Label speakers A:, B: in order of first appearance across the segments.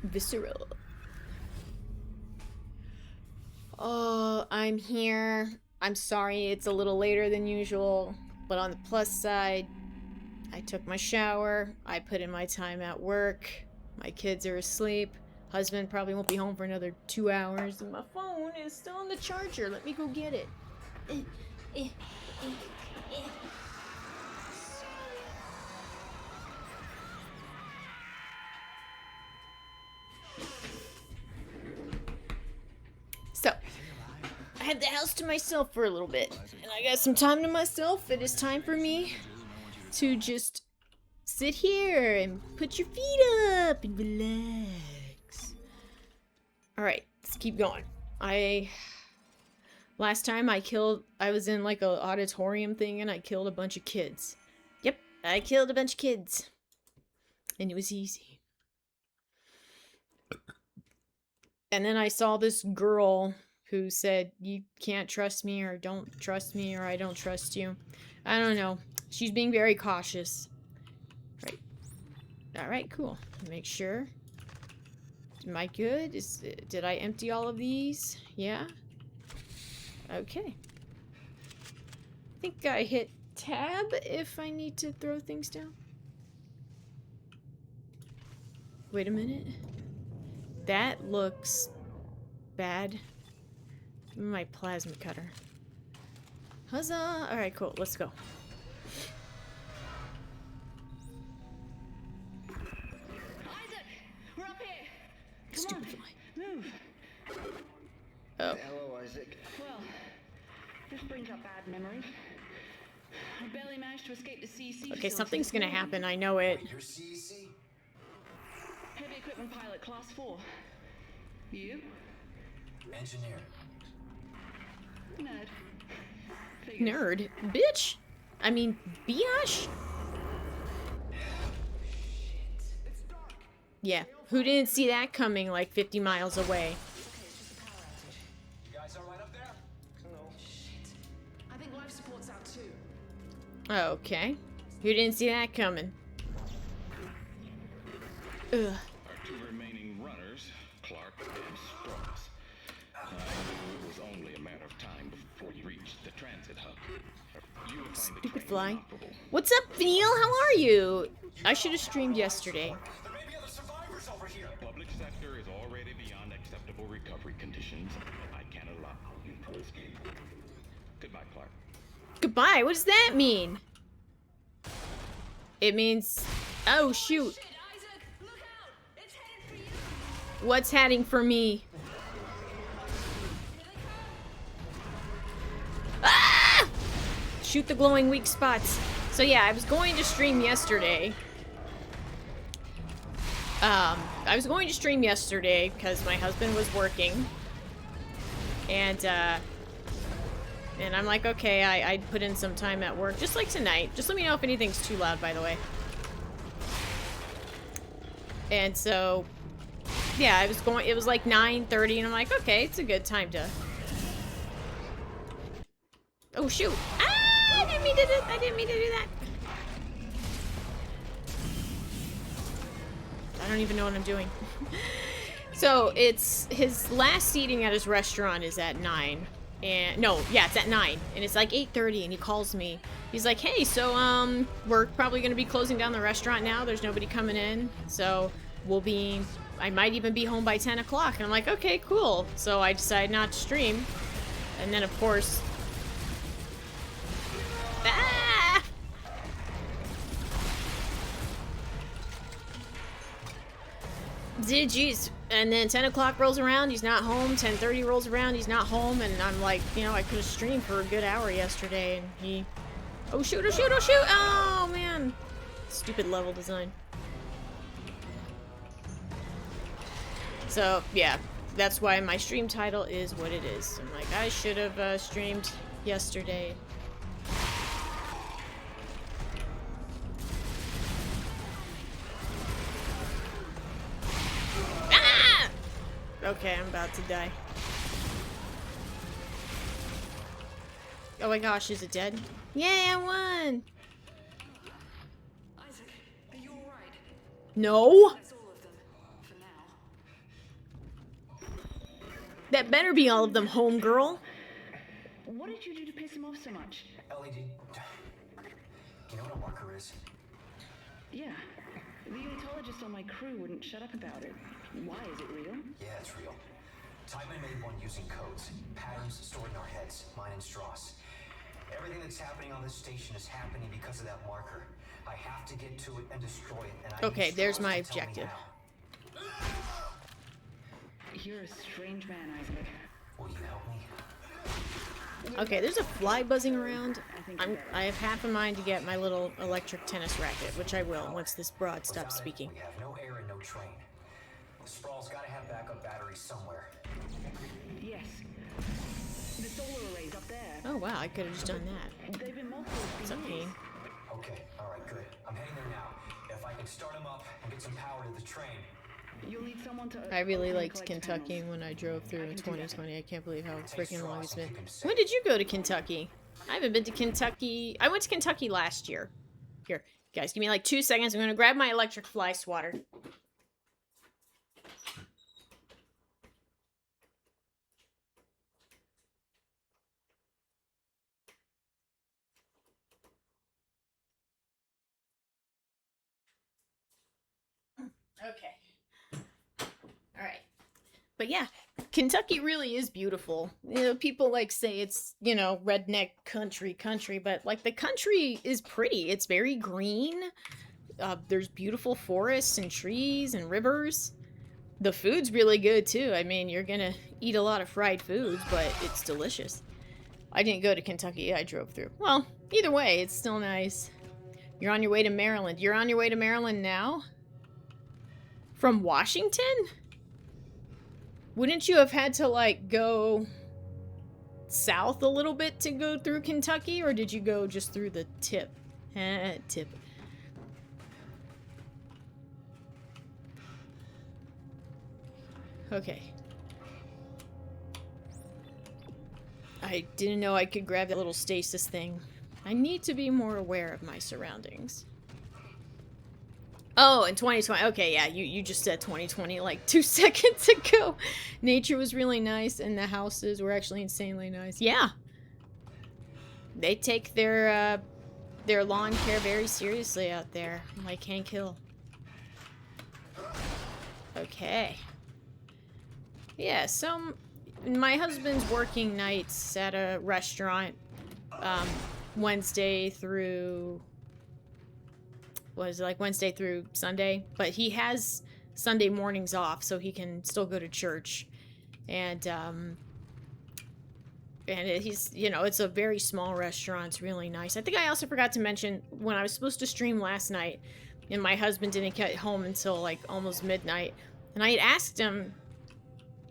A: Visceral. Oh, I'm here. I'm sorry it's a little later than usual, but on the plus side, I took my shower, I put in my time at work, my kids are asleep, husband probably won't be home for another 2 hours, and my phone is still on the charger. Let me go get it. So, I had the house to myself for a little bit, and I got some time to myself. It is time for me to just sit here and put your feet up and relax. Alright, let's keep going. Last time I was in like a auditorium thing and I killed a bunch of kids. Yep, I killed a bunch of kids. And it was easy. And then I saw this girl who said, you can't trust me, or don't trust me, or I don't trust you. I don't know. She's being very cautious. Right. Alright, cool. Make sure. Am I good? Did I empty all of these? Yeah? Okay. I think I hit tab if I need to throw things down. Wait a minute. That looks bad. Give me my plasma cutter. Huzzah! Alright, cool. Let's go.
B: Isaac! We're up here! Come
A: Stupid
B: on,
A: fly.
B: move!
A: Oh.
C: Hello, Isaac.
B: Well, this brings up bad memories. I barely managed to escape the CEC.
A: Okay, something's gonna happen. I know it.
C: You're CEC?
B: Heavy equipment pilot, class 4. You?
C: Engineer.
B: Nerd. Figures.
A: Nerd? Bitch? I mean, biatch? Yeah, who didn't see that coming like 50 miles away?
C: You guys alright up there? No.
B: Shit. I think life support's out too.
A: Okay. Who didn't see that coming? Ugh.
D: Our two remaining runners, Clark and Strauss. I knew it was only a matter of time before you reached the transit hub. You will find the
A: Stupid
D: train
A: fly.
D: inoperable.
A: What's up, Neil? How are you? I should have streamed yesterday.
C: There may be other survivors over here.
D: The public sector is already beyond acceptable recovery conditions. I can't allow you to escape. Goodbye, Clark.
A: Goodbye? What does that mean? It means... Oh, shoot.
B: Shit, Isaac! Look out! It's headed for you!
A: What's heading for me? Ah! Shoot the glowing weak spots. So yeah, I was going to stream yesterday. I was going to stream yesterday because my husband was working. And I'm like, okay, I'd put in some time at work, just like tonight. Just let me know if anything's too loud, by the way. And so, yeah, it was like 9:30, and I'm like, okay, it's a good time to... Oh, shoot! Ah! I didn't mean to do that! I don't even know what I'm doing. So, his last seating at his restaurant is at 9. And, no, yeah, it's at 9. And it's like 8:30, and he calls me. He's like, hey, so, we're probably gonna be closing down the restaurant now. There's nobody coming in. So, I might even be home by 10 o'clock. And I'm like, okay, cool. So I decided not to stream. And then, of course... Ah! Jeez. And then 10 o'clock rolls around, he's not home. 10:30 rolls around, he's not home. And I'm like, you know, I could have streamed for a good hour yesterday. And he... Oh, shoot, oh, shoot, oh, shoot! Oh, man. Stupid level design. So, yeah. That's why my stream title is what it is. I'm like, I should have streamed yesterday. Ah! Okay, I'm about to die. Oh my gosh, is it dead? Yay, I won!
B: Isaac, are you alright?
A: No?
B: That's all of them. For now.
A: That better be all of them, homegirl.
B: What did you do to piss him off so much?
C: Ellie, do you know what a marker is?
B: Yeah. The unitologist on my crew wouldn't shut up about it. Why, is it real?
C: Yeah, it's real. Tideman made one using codes, patterns stored in our heads, mine and Strauss. Everything that's happening on this station is happening because of that marker. I have to get to it and destroy it, and I
A: Okay,
C: need
A: there's
C: Strauss
A: my
C: to tell me
A: objective.
C: how.
B: You're a strange man, Isaac.
C: Will you help me?
A: Okay, there's a fly buzzing around.
B: I think
A: I have half a mind to get my little electric tennis racket, which I will once this broad stops
C: Without it,
A: speaking.
C: we have no air and no train. The Sprawl's gotta have backup batteries somewhere.
B: Yes. The solar arrays up there.
A: Oh wow, I could have just done that.
B: They've been mothballed
A: What's
B: for
A: up,
B: years.
A: Kane?
C: Okay, alright, good. I'm heading there now. If I can start them up and get some power to the train.
B: You'll need someone to.
A: I really
B: open and
A: liked
B: collect
A: Kentucky
B: panels.
A: when I drove through in
B: can do that.
A: 2020. I can't believe how
C: Take
A: freaking long it's
C: Strauss
A: been.
C: and keep him safe.
A: When did you go to Kentucky? I haven't been to Kentucky. I went to Kentucky last year. Here, guys, give me like 2 seconds. I'm gonna grab my electric fly swatter. Okay. All right. But yeah, Kentucky really is beautiful. You know, people like say it's, you know, redneck country, but like the country is pretty. It's very green. There's beautiful forests and trees and rivers. The food's really good too. I mean, you're gonna eat a lot of fried foods, but it's delicious. I didn't go to Kentucky, I drove through. Well, either way, it's still nice. You're on your way to Maryland. You're on your way to Maryland now? From Washington? Wouldn't you have had to, like, go south a little bit to go through Kentucky? Or did you go just through the tip? Tip. Okay. I didn't know I could grab that little stasis thing. I need to be more aware of my surroundings. Oh, in 2020. Okay, yeah, you just said 2020 like 2 seconds ago. Nature was really nice, and the houses were actually insanely nice. Yeah. They take their lawn care very seriously out there, like Hank Hill. Okay. Yeah, so my husband's working nights at a restaurant Wednesday through Wednesday through Sunday, but he has Sunday mornings off so he can still go to church. And he's, you know, it's a very small restaurant. It's really nice. I think I also forgot to mention when I was supposed to stream last night and my husband didn't get home until like almost midnight, and I had asked him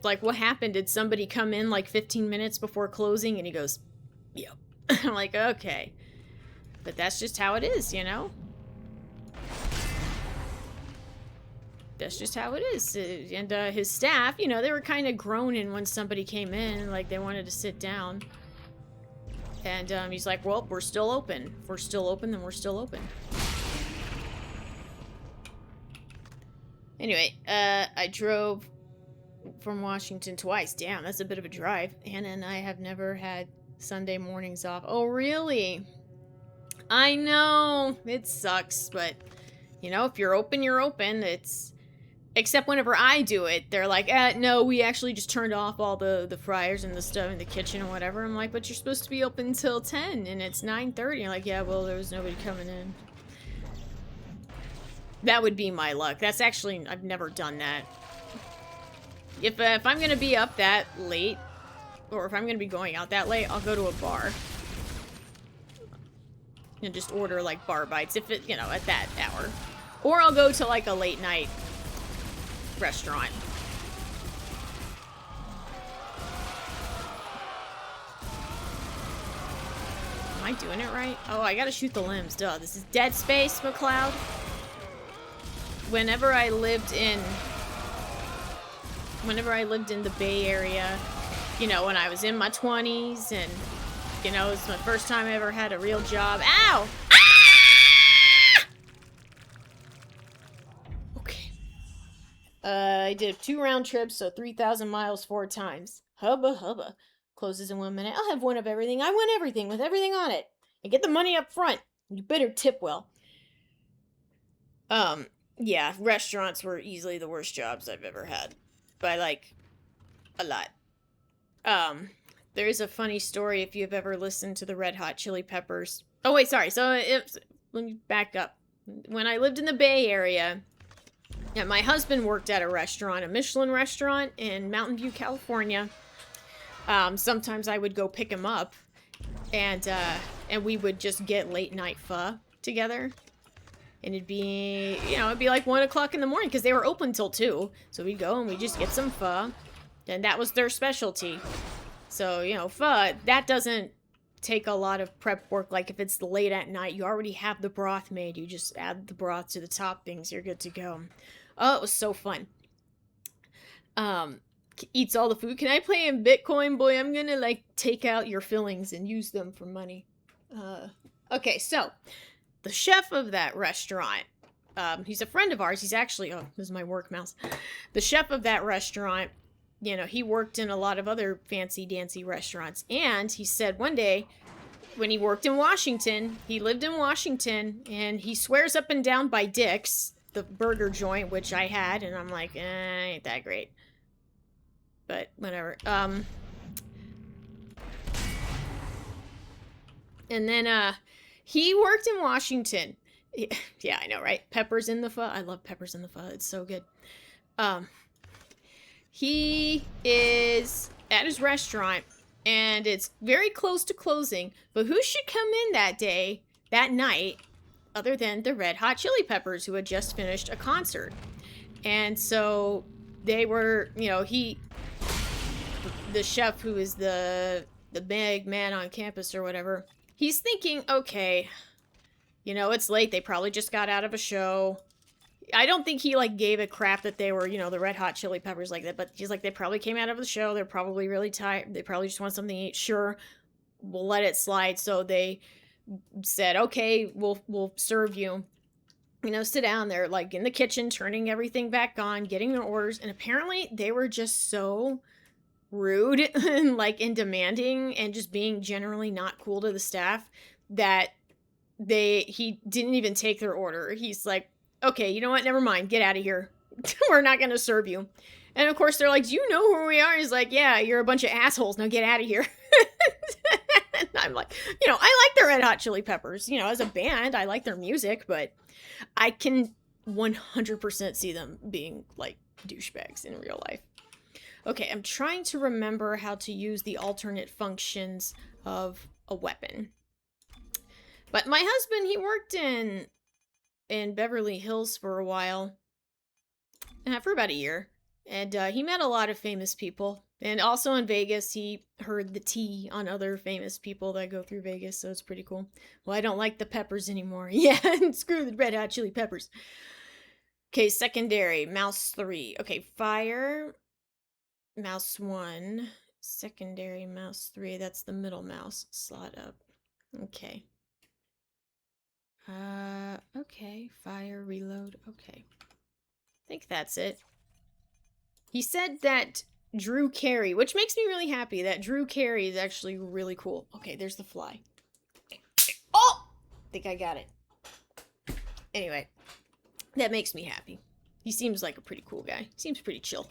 A: like what happened. Did somebody come in like 15 minutes before closing? And he goes, yep. I'm like, okay, but that's just how it is, you know. That's just how it is. And his staff, you know, they were kind of groaning when somebody came in, like they wanted to sit down. And he's like, well, we're still open. If we're still open, then we're still open. Anyway, I drove from Washington twice. Damn, that's a bit of a drive. Hannah and I have never had Sunday mornings off. Oh, really? I know. It sucks, but, you know, if you're open, you're open. It's... Except whenever I do it, they're like, no, we actually just turned off all the fryers and the stuff in the kitchen or whatever. I'm like, but you're supposed to be open until 10, and it's 9:30. I'm like, yeah, well, there was nobody coming in. That would be my luck. That's actually, I've never done that. If I'm going to be up that late, or if I'm going to be going out that late, I'll go to a bar. And just order, like, bar bites, if it, you know, at that hour. Or I'll go to, like, a late night restaurant. Am I doing it right? Oh, I gotta shoot the limbs. Duh. This is Dead Space, McLeod. Whenever I lived in the Bay Area, you know, when I was in my 20s, and, you know, it was my first time I ever had a real job. Ow! I did 2 round trips, so 3,000 miles 4 times. Hubba hubba. Closes in 1 minute. I'll have one of everything. I want everything with everything on it. And get the money up front. You better tip well. Yeah, restaurants were easily the worst jobs I've ever had. By, like, a lot. There is a funny story if you've ever listened to the Red Hot Chili Peppers. Oh, wait, sorry. So, let me back up. When I lived in the Bay Area, yeah, my husband worked at a restaurant, a Michelin restaurant in Mountain View, California. Sometimes I would go pick him up, and we would just get late night pho together. And it'd be, it'd be like 1 o'clock in the morning because they were open till 2. So we'd go and we'd just get some pho. And that was their specialty. So, pho, that doesn't take a lot of prep work. Like if it's late at night, you already have the broth made. You just add the broth to the toppings. You're good to go. Oh, it was so fun. Eats all the food. Can I play in Bitcoin? Boy, I'm gonna like take out your fillings and use them for money. Okay, so the chef of that restaurant, he's a friend of ours. He's actually, oh, this is my work mouse. The chef of that restaurant, he worked in a lot of other fancy dancy restaurants. And he said one day when he worked in Washington, he lived in Washington, and he swears up and down by Dick's, the burger joint, which I had, and I'm like, ain't that great. But whatever. And then, he worked in Washington. Yeah, I know, right? Peppers in the pho. I love peppers in the pho. It's so good. He is at his restaurant, and it's very close to closing. But who should come in that night, other than the Red Hot Chili Peppers, who had just finished a concert? And so they were, the chef, who is the big man on campus or whatever, he's thinking, okay, it's late. They probably just got out of a show. I don't think he, like, gave a crap that they were, the Red Hot Chili Peppers like that. But he's like, they probably came out of the show. They're probably really tired. They probably just want something to eat. Sure, we'll let it slide. So they said, okay, we'll serve you. Sit down there, like, in the kitchen, turning everything back on, getting their orders. And apparently they were just so rude and like and demanding and just being generally not cool to the staff that he didn't even take their order. He's like, okay, you know what, never mind, get out of here. We're not gonna serve you. And of course they're like, do you know who we are? He's like, yeah, you're a bunch of assholes, now get out of here. And I'm like, I like the Red Hot Chili Peppers, as a band. I like their music, but I can 100% see them being like douchebags in real life. Okay, I'm trying to remember how to use the alternate functions of a weapon. But my husband, he worked in Beverly Hills for a while. For about a year. And he met a lot of famous people. And also in Vegas, he heard the tea on other famous people that go through Vegas, so it's pretty cool. Well, I don't like the peppers anymore. Yeah, screw the Red Hot Chili Peppers. Okay, secondary, mouse 3. Okay, fire... Mouse 1, secondary mouse 3, that's the middle mouse, slot up. Okay. Okay, fire, reload, okay. I think that's it. He said that Drew Carey, which makes me really happy, that Drew Carey is actually really cool. Okay, there's the fly. Oh! I think I got it. Anyway, that makes me happy. He seems like a pretty cool guy. Seems pretty chill.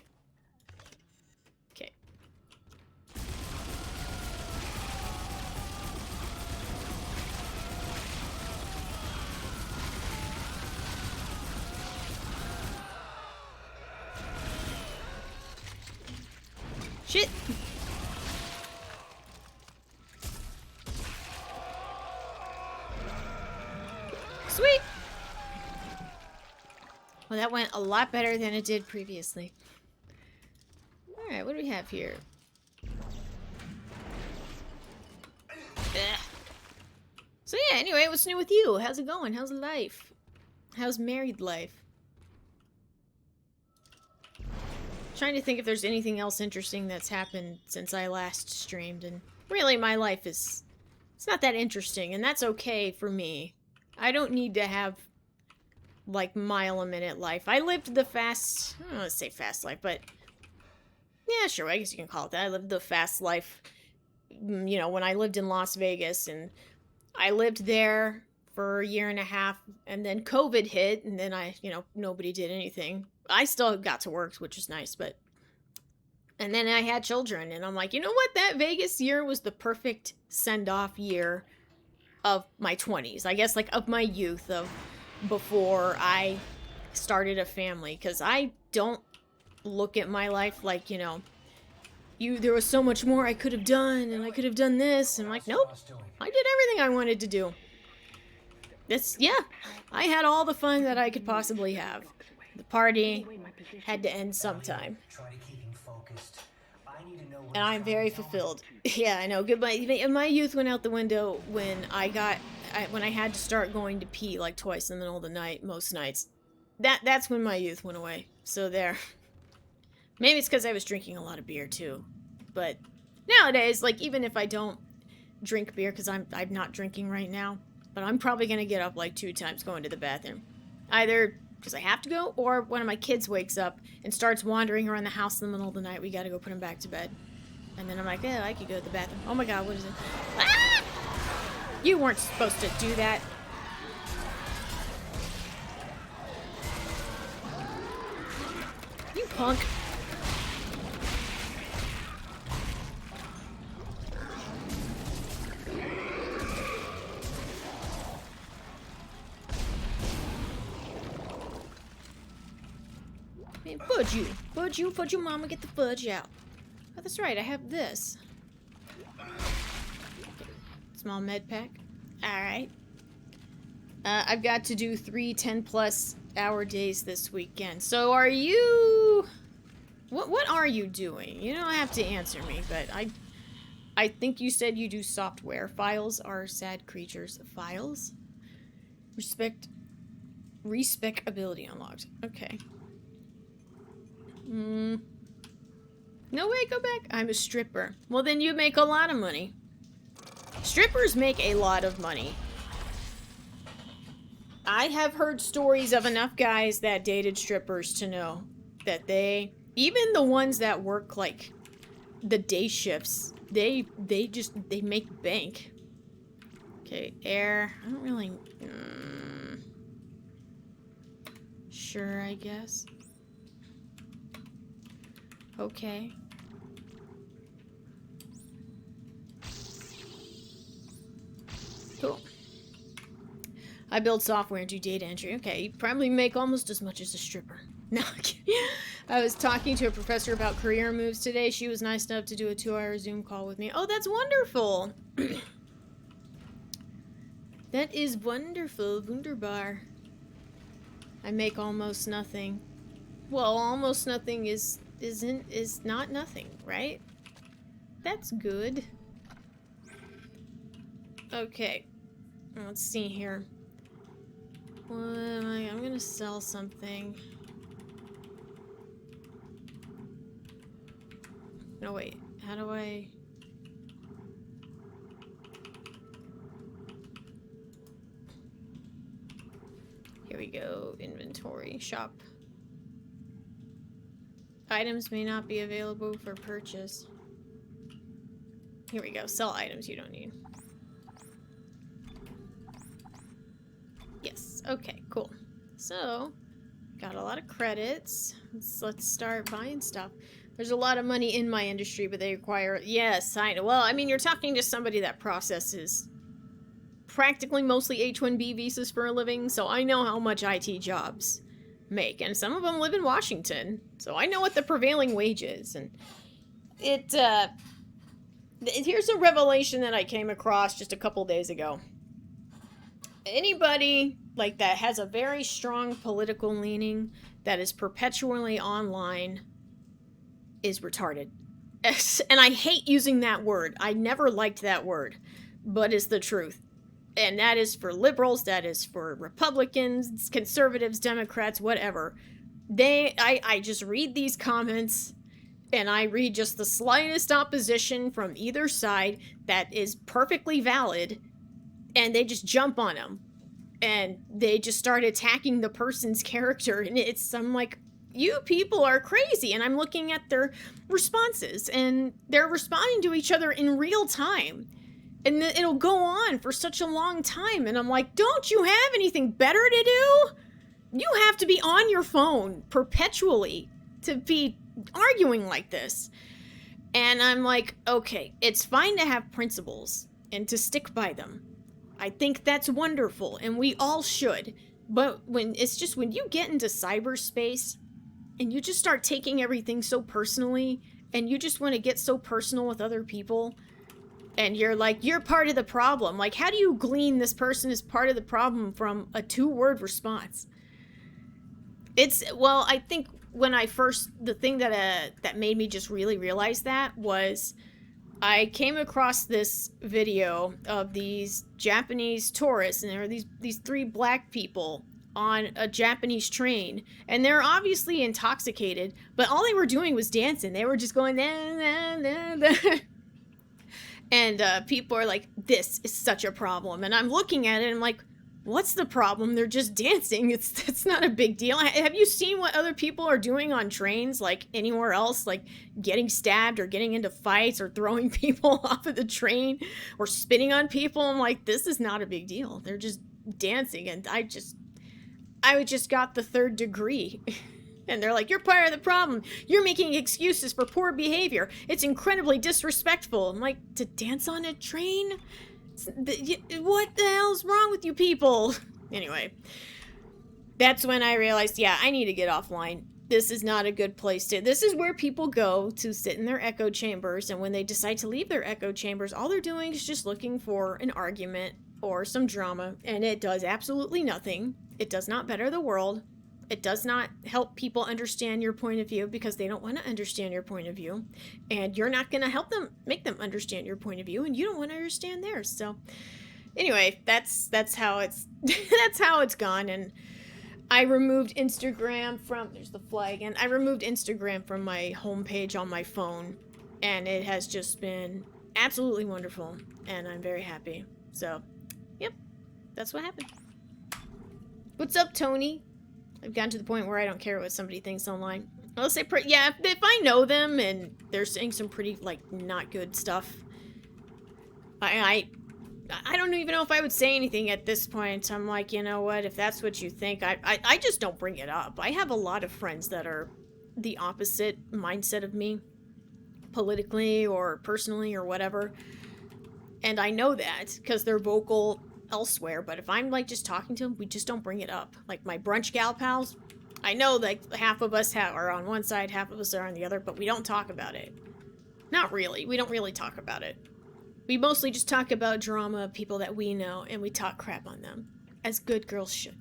A: Shit! Sweet! Well, that went a lot better than it did previously. Alright, what do we have here? Ugh. So yeah, anyway, what's new with you? How's it going? How's life? How's married life? Trying to think if there's anything else interesting that's happened since I last streamed, and really my life it's not that interesting, and that's okay for me. I don't need to have like mile-a-minute life. I lived the fast, I don't want to say fast life, but Yeah, sure, I guess you can call it that. I lived the fast life, when I lived in Las Vegas, and I lived there for a year and a half, and then COVID hit, and then nobody did anything. I still got to work, which is nice, but and then I had children, and I'm like, you know what? That Vegas year was the perfect send off year of my 20s. I guess, like, of my youth, of before I started a family, because I don't look at my life like, there was so much more I could have done, and I could have done this, and I'm like, nope, I did everything I wanted to do. Yeah, I had all the fun that I could possibly have. The party had to end sometime.
C: Try to keep him focused. I need to know what
A: And
C: he's
A: I'm
C: trying
A: very
C: to tell me.
A: fulfilled. Yeah, I know. Goodbye. My youth went out the window when when I had to start going to pee like twice in the middle of the night, most nights. That's when my youth went away. So there. Maybe it's because I was drinking a lot of beer too. But nowadays, like, even if I don't drink beer, because I'm not drinking right now, but I'm probably gonna get up like 2 times going to the bathroom, either because I have to go, or one of my kids wakes up and starts wandering around the house in the middle of the night. We gotta go put him back to bed, and then I'm like, yeah, I could go to the bathroom. Oh my god, what is it? Ah! You weren't supposed to do that. You punk. Man, fudge you. Fudge you, fudge your mama, get the fudge out. Oh, that's right, I have this. Small med pack. Alright. I've got to do 3 10-plus hour days this weekend. So are you... What are you doing? You don't have to answer me, but I think you said you do software. Files are sad creatures. Files? Respectability unlocked. Okay. No way, go back. I'm a stripper. Well, then you make a lot of money. Strippers make a lot of money. I have heard stories of enough guys that dated strippers to know that even the ones that work, like, the day shifts, they make bank. Okay, air. I don't really... Sure, I guess. Okay. Cool. I build software and do data entry. Okay, you probably make almost as much as a stripper. No, I was talking to a professor about career moves today. She was nice enough to do a 2-hour Zoom call with me. Oh, that's wonderful. That is wonderful. Wunderbar. I make almost nothing. Well, almost nothing is not nothing, right? That's good. Okay. Let's see here. I'm gonna sell something. No, wait. How do I... Here we go. Inventory. Shop. Items may not be available for purchase. Here we go. Sell items you don't need. Yes. Okay, cool. So, got a lot of credits. Let's start buying stuff. There's a lot of money in my industry, but they require... Yes, I know. Well, I mean, you're talking to somebody that processes practically mostly H-1B visas for a living, so I know how much IT jobs make. And some of them live in Washington, so I know what the prevailing wage is. And here's a revelation that I came across just a couple days ago. Anybody like that has a very strong political leaning that is perpetually online is retarded. And I hate using that word. I never liked that word, but it's the truth. And that is for liberals, that is for Republicans, conservatives, Democrats, whatever. I just read these comments, and I read just the slightest opposition from either side that is perfectly valid, and they just jump on them. And they just start attacking the person's character, and I'm like, you people are crazy. And I'm looking at their responses, and they're responding to each other in real time. And it'll go on for such a long time. And I'm like, don't you have anything better to do? You have to be on your phone perpetually to be arguing like this. And I'm like, okay, it's fine to have principles and to stick by them. I think that's wonderful, and we all should. But when you get into cyberspace and you just start taking everything so personally, and you just want to get so personal with other people, and you're like, you're part of the problem. Like, how do you glean this person is part of the problem from a 2-word response? Well, I think when the thing that made me just really realize that was I came across this video of these Japanese tourists, and there were these 3 black people on a Japanese train, and they're obviously intoxicated, but all they were doing was dancing. They were just going, nah, nah, nah, nah. And people are like, this is such a problem. And I'm looking at it and I'm like, what's the problem? They're just dancing. It's not a big deal. Have you seen what other people are doing on trains, like anywhere else, like getting stabbed or getting into fights or throwing people off of the train or spitting on people? I'm like, this is not a big deal. They're just dancing. And I just got the 3rd degree. And they're like, you're part of the problem. You're making excuses for poor behavior. It's incredibly disrespectful. I'm like, to dance on a train? What the hell's wrong with you people? Anyway, that's when I realized, yeah, I need to get offline. This is not a good place to... This is where people go to sit in their echo chambers, and when they decide to leave their echo chambers, all they're doing is just looking for an argument or some drama, and it does absolutely nothing. It does not better the world. It does not help people understand your point of view, because they don't want to understand your point of view. And you're not going to help them, make them understand your point of view, and you don't want to understand theirs. So anyway, that's how it's that's how it's gone. And I removed Instagram from, there's the fly again. I removed Instagram from my homepage on my phone, and it has just been absolutely wonderful, and I'm very happy. So, yep, that's what happened. What's up, Tony? I've gotten to the point where I don't care what somebody thinks online. I'll say, yeah, if I know them and they're saying some pretty, like, not good stuff, I don't even know if I would say anything at this point. I'm like, you know what, if that's what you think, I just don't bring it up. I have a lot of friends that are the opposite mindset of me, politically or personally or whatever. And I know that because they're vocal elsewhere, but if I'm like just talking to them, we just don't bring it up. Like my brunch gal pals, I know like half of us are on one side, half of us are on the other, but we don't talk about it. Not really. We don't really talk about it. We mostly just talk about drama, people that we know, and we talk crap on them, as good girls should.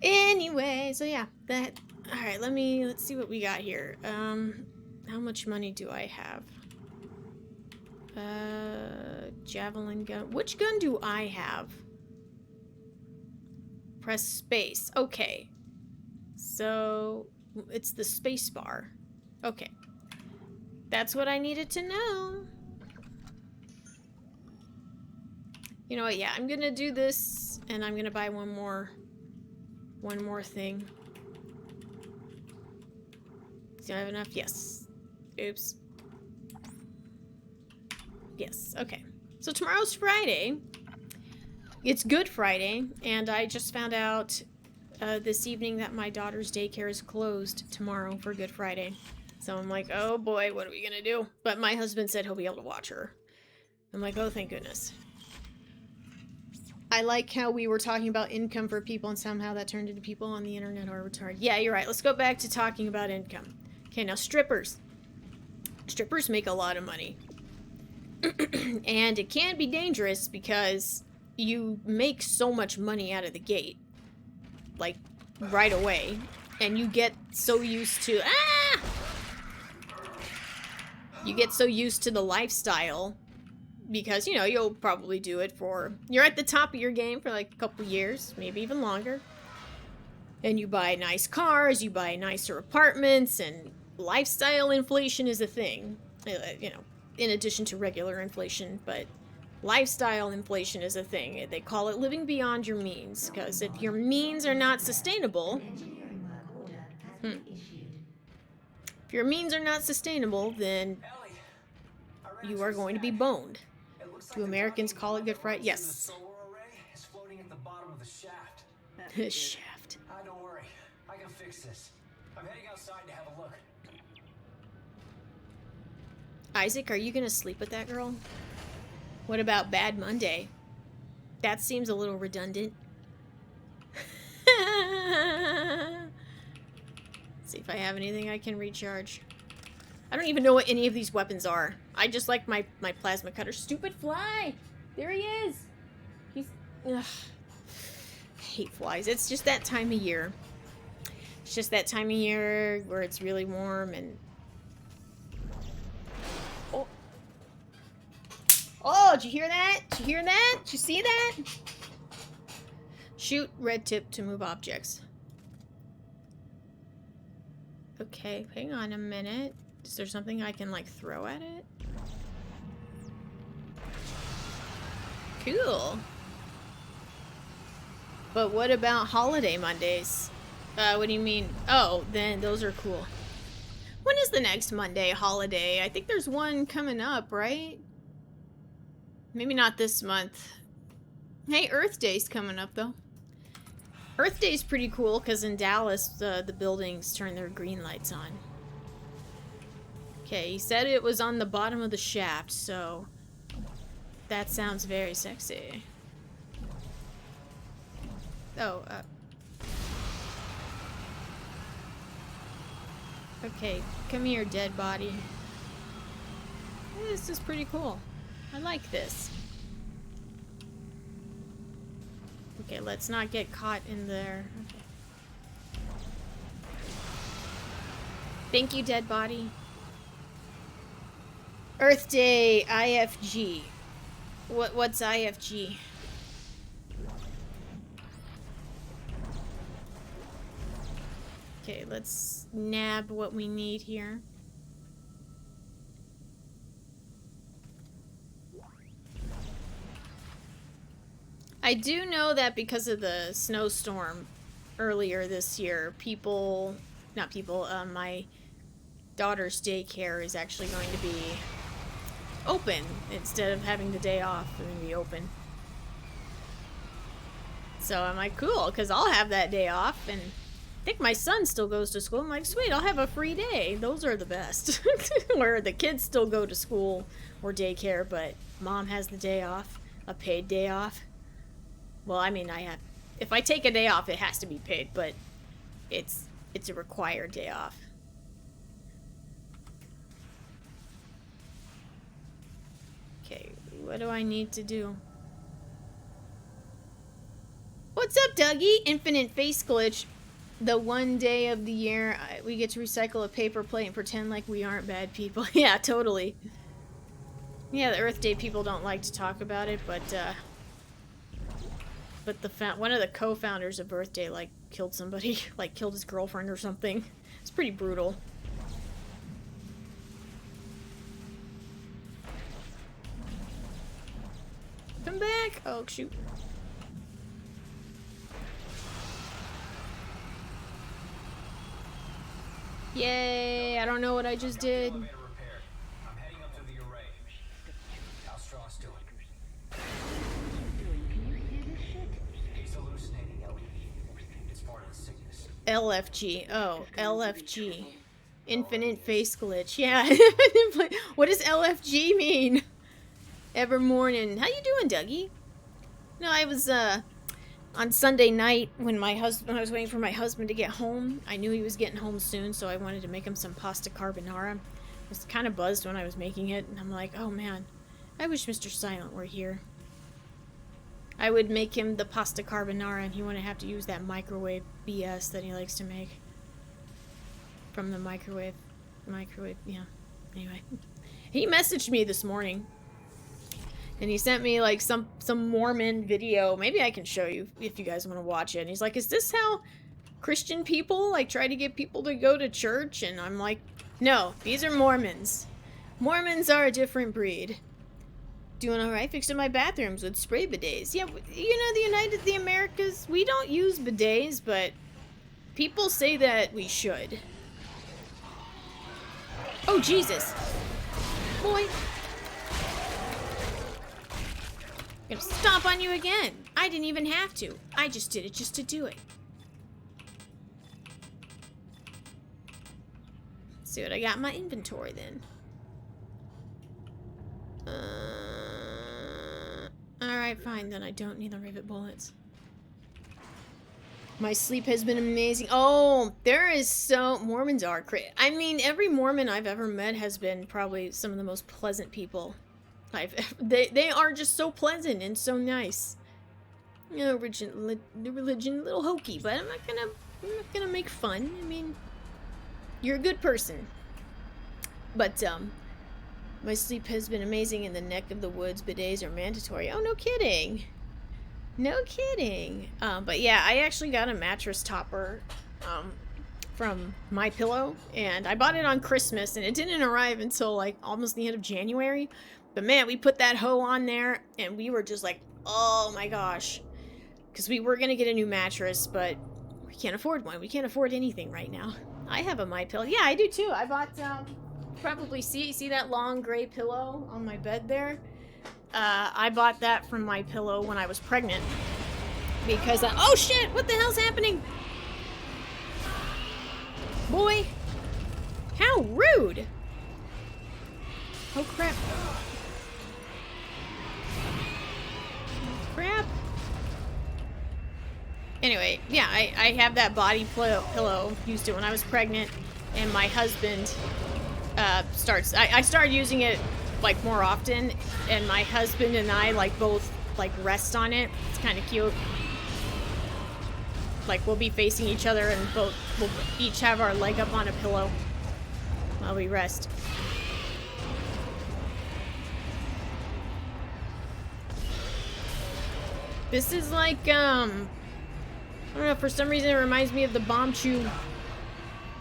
A: Anyway, so yeah, that. All right, let's see what we got here. How much money do I have? Javelin gun. Which gun do I have? Press space. Okay. So, it's the space bar. Okay. That's what I needed to know. You know what? Yeah, I'm gonna do this, and I'm gonna buy one more thing. Do I have enough? Yes. Oops. Yes, okay. So tomorrow's Friday. It's Good Friday, and I just found out this evening that my daughter's daycare is closed tomorrow for Good Friday. So I'm like, oh boy, what are we gonna do? But my husband said he'll be able to watch her. I'm like, oh, thank goodness. I like how we were talking about income for people, and somehow that turned into people on the internet are retarded. Yeah, you're right. Let's go back to talking about income. Okay, now strippers. Strippers make a lot of money. And it can be dangerous because you make so much money out of the gate, like right away, and you get so used to you get so used to the lifestyle because, you know, you'll probably do it for, you're at the top of your game for like a couple years, maybe even longer, and you buy nice cars, you buy nicer apartments, and lifestyle inflation is a thing, you know, in addition to regular inflation, but lifestyle inflation is a thing. They call it living beyond your means, because if your means are not sustainable, If your means are not sustainable, then
C: Ellie, I ran
A: you
C: into
A: are
C: a
A: going to be
C: stack.
A: boned.
C: It looks
A: Do
C: like the
A: Americans
C: docking
A: call it
C: board
A: Good
C: that
A: Friday?
C: runs through the
A: Yes.
C: solar array is floating at the bottom of the shaft.
A: Shaft.
C: Don't worry, I can fix this. I'm heading outside to have a look.
A: Isaac, are you gonna sleep with that girl? What about Bad Monday? That seems a little redundant. See if I have anything I can recharge. I don't even know what any of these weapons are. I just like my plasma cutter. Stupid fly! There he is! He's... Ugh. I hate flies. It's just that time of year. It's just that time of year where it's really warm and... Oh! Oh, did you hear that? Did you hear that? Did you see that? Shoot red tip to move objects. Okay, hang on a minute. Is there something I can, like, throw at it? Cool. But what about holiday Mondays? What do you mean? Oh, then those are cool. When is the next Monday holiday? I think there's one coming up, right? Maybe not this month. Hey, Earth Day's coming up, though. Earth Day's pretty cool, because in Dallas, the buildings turn their green lights on. Okay, he said it was on the bottom of the shaft, so... That sounds very sexy. Oh, okay, come here, dead body. This is pretty cool. I like this. Okay, let's not get caught in there. Okay. Thank you, dead body. Earth Day IFG. What's IFG? Okay, let's nab what we need here. I do know that because of the snowstorm earlier this year, my daughter's daycare is actually going to be open instead of having the day off. They're going to be open. So I'm like, cool, because I'll have that day off, and I think my son still goes to school. I'm like, sweet, I'll have a free day. Those are the best. Where the kids still go to school or daycare, but mom has the day off, a paid day off. Well, I mean, if I take a day off, it has to be paid, but it's a required day off. Okay, what do I need to do? What's up, Dougie? Infinite face glitch. The one day of the year we get to recycle a paper plate and pretend like we aren't bad people. Yeah, totally. Yeah, the Earth Day people don't like to talk about it, but one of the co-founders of Earth Day, like, killed somebody, like, killed his girlfriend or something. It's pretty brutal. Come back! Oh, shoot. Yay! I don't know what I just did.
C: I'm heading up to the array. How's Strauss doing? He's hallucinating, Ellie. It's part of the sickness.
A: LFG. Oh, LFG. Infinite face glitch. Yeah. What does LFG mean? Ever morning. How you doing, Dougie? No, I was, on Sunday night when I was waiting for my husband to get home. I knew he was getting home soon, so I wanted to make him some pasta carbonara. I was kind of buzzed when I was making it, and I'm like, oh man, I wish Mr. Silent were here. I would make him the pasta carbonara, and he wouldn't have to use that microwave BS that he likes to make. From the microwave. Yeah. Anyway. He messaged me this morning. And he sent me, like, some Mormon video. Maybe I can show you if you guys want to watch it. And he's like, is this how Christian people, like, try to get people to go to church? And I'm like, no, these are Mormons. Mormons are a different breed. Doing alright, fixing my bathrooms with spray bidets. Yeah, you know, the Americas, we don't use bidets, but People say that we should. Oh, Jesus. Boy. I'm gonna stomp on you again. I didn't even have to. I just did it just to do it. Let's see what I got in my inventory then. Alright, fine. Then I don't need the rivet bullets. My sleep has been amazing. Oh, there is so... Mormons are crazy. I mean, every Mormon I've ever met has been probably some of the most pleasant people. They are just so pleasant and so nice. You know, the religion, a little hokey, but I'm not gonna make fun. I mean, you're a good person. But, my sleep has been amazing in the neck of the woods. Bidets are mandatory. Oh, no kidding. No kidding. But yeah, I actually got a mattress topper from My Pillow, and I bought it on Christmas, and it didn't arrive until like almost the end of January. But man, we put that hoe on there, and we were just like, oh my gosh. Because we were going to get a new mattress, but we can't afford one. We can't afford anything right now. I have a My Pillow. Yeah, I do too. I bought, probably see that long gray pillow on my bed there? I bought that from My Pillow when I was pregnant. Because, oh shit! What the hell's happening? Boy! How rude! Oh crap. Crap. Anyway, yeah, I have that body pillow. Used it when I was pregnant. And my husband, I started using it like more often, and my husband and I like both like rest on it. It's kind of cute. Like we'll be facing each other and we'll each have our leg up on a pillow while we rest. This is like I don't know, for some reason it reminds me of the Bomb Chew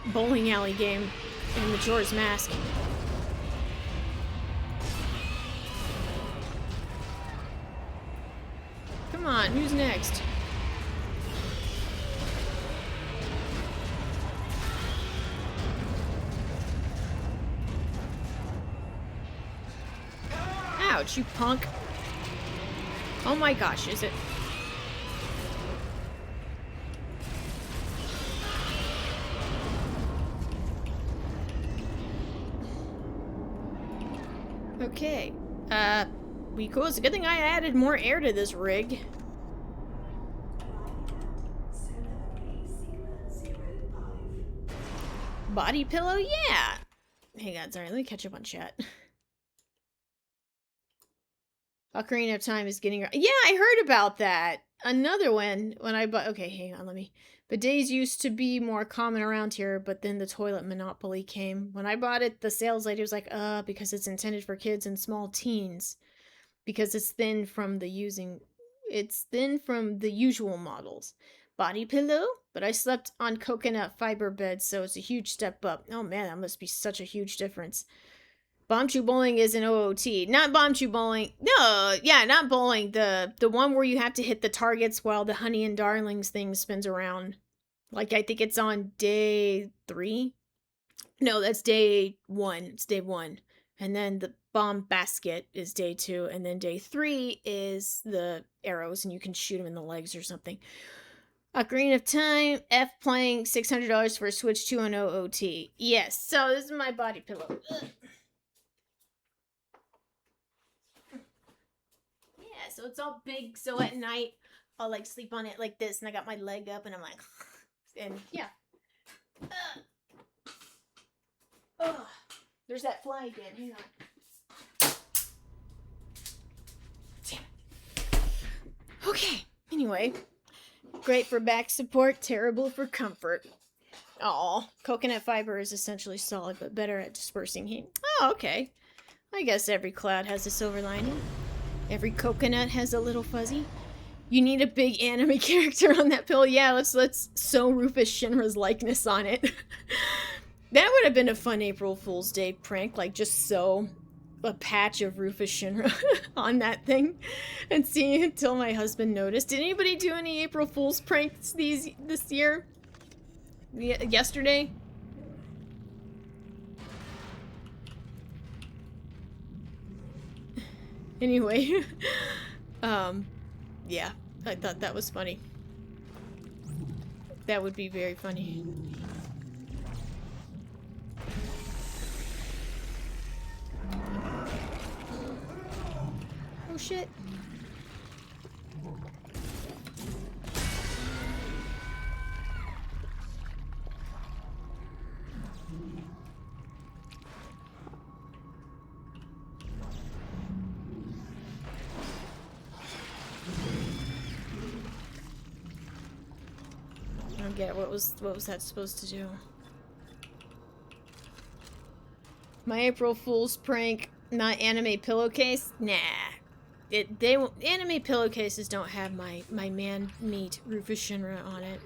A: bowling alley game in Majora's Mask. Come on, who's next? Ouch, you punk. Oh my gosh, is it? Okay. We cool. It's a good thing I added more air to this rig. Body pillow? Yeah! Hang on, sorry, let me catch up on chat. Ocarina of Time is getting... Yeah, I heard about that! Another one, when I bought... Okay, hang on, let me... Bidets used to be more common around here, but then the toilet monopoly came. When I bought it, the sales lady was like, because it's intended for kids and small teens. Because it's thin from the usual models. Body pillow? But I slept on coconut fiber beds, so it's a huge step up. Oh man, that must be such a huge difference. Bomb Chew Bowling is an OOT. Not Bomb Chew Bowling. No, yeah, not bowling. The one where you have to hit the targets while the Honey and Darlings thing spins around. Like, I think it's on day 3. No, that's day 1. It's day 1. And then the bomb basket is day 2. And then day 3 is the arrows, and you can shoot them in the legs or something. Ocarina of Time, F playing $600 for a Switch 2 and OOT. Yes, so this is my body pillow. Ugh. Yeah, so it's all big, so at night I'll like sleep on it like this, and I got my leg up, and I'm like, and yeah. Oh, there's that fly again. Hang on. Damn it. Okay. Anyway, great for back support, terrible for comfort. Aw, coconut fiber is essentially solid, but better at dispersing heat. Oh, okay. I guess every cloud has a silver lining. Every coconut has a little fuzzy. You need a big anime character on that pill. Yeah, let's sew Rufus Shinra's likeness on it. That would have been a fun April Fool's Day prank, like just sew a patch of Rufus Shinra on that thing and see until my husband noticed. Did anybody do any April Fool's pranks this year? yesterday. Anyway, yeah, I thought that was funny. That would be very funny. Oh shit. I don't get it. What was that supposed to do? My April Fool's prank, not anime pillowcase? Nah. Anime pillowcases don't have my man meat Rufus Shinra on it.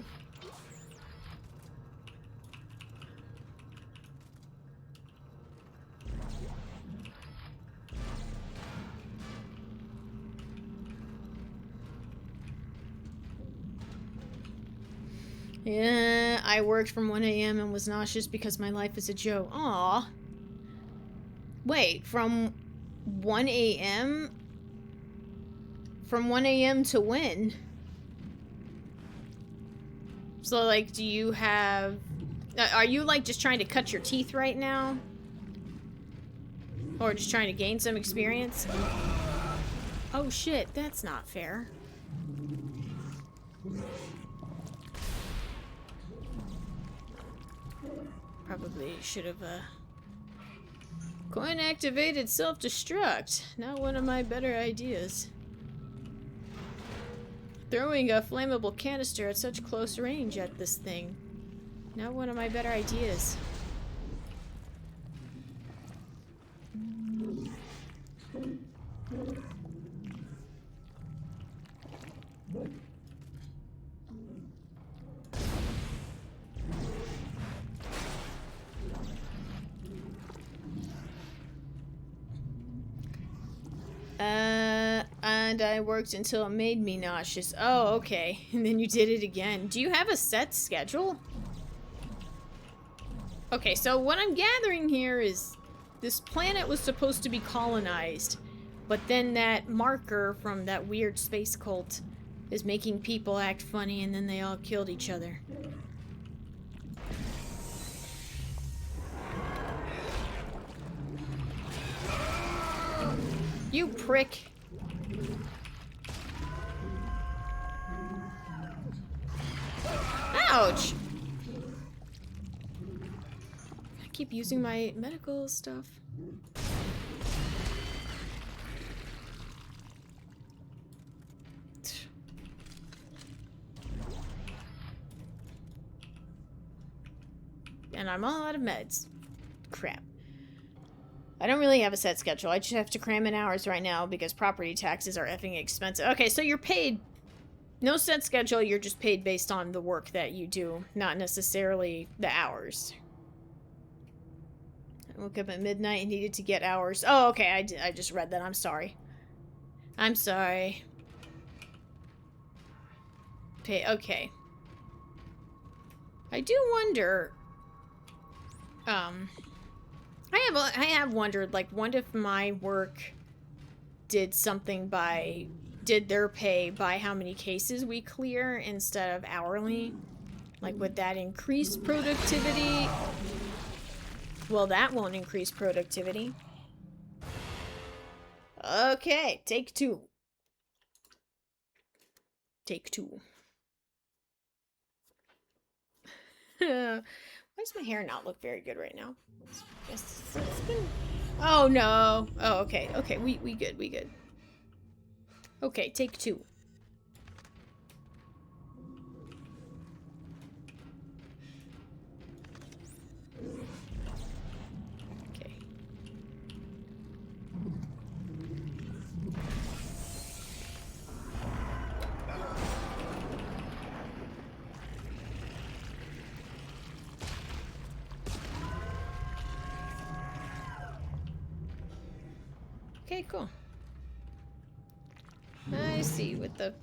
A: Yeah, I worked from 1 a.m. and was nauseous because my life is a joke. Aw. Wait, from 1 a.m.? From 1 a.m. to when? So, like, do you have... Are you, like, just trying to cut your teeth right now? Or just trying to gain some experience? Oh, shit. That's not fair. Probably should have, Coin activated self-destruct. Not one of my better ideas. Throwing a flammable canister at such close range at this thing. Not one of my better ideas. And I worked until it made me nauseous. Oh, okay. And then you did it again. Do you have a set schedule? Okay, so what I'm gathering here is this planet was supposed to be colonized, but then that marker from that weird space cult is making people act funny, and then they all killed each other. You prick. Ouch! I keep using my medical stuff. And I'm all out of meds. Crap. I don't really have a set schedule. I just have to cram in hours right now because property taxes are effing expensive. Okay, so you're paid... No set schedule, you're just paid based on the work that you do, not necessarily the hours. I woke up at midnight and needed to get hours. Oh, okay, I just read that. I'm sorry. I'm sorry. Okay. I do wonder... I have wondered, like, what if my work did something by... Did their pay by how many cases we clear instead of hourly? Like, would that increase productivity? Well, that won't increase productivity. Okay, take two. Take two. Why does my hair not look very good right now? It's been... Oh, no. Oh, okay. Okay, we good. We good. Okay, take two. Okay. Okay, cool. I see with the...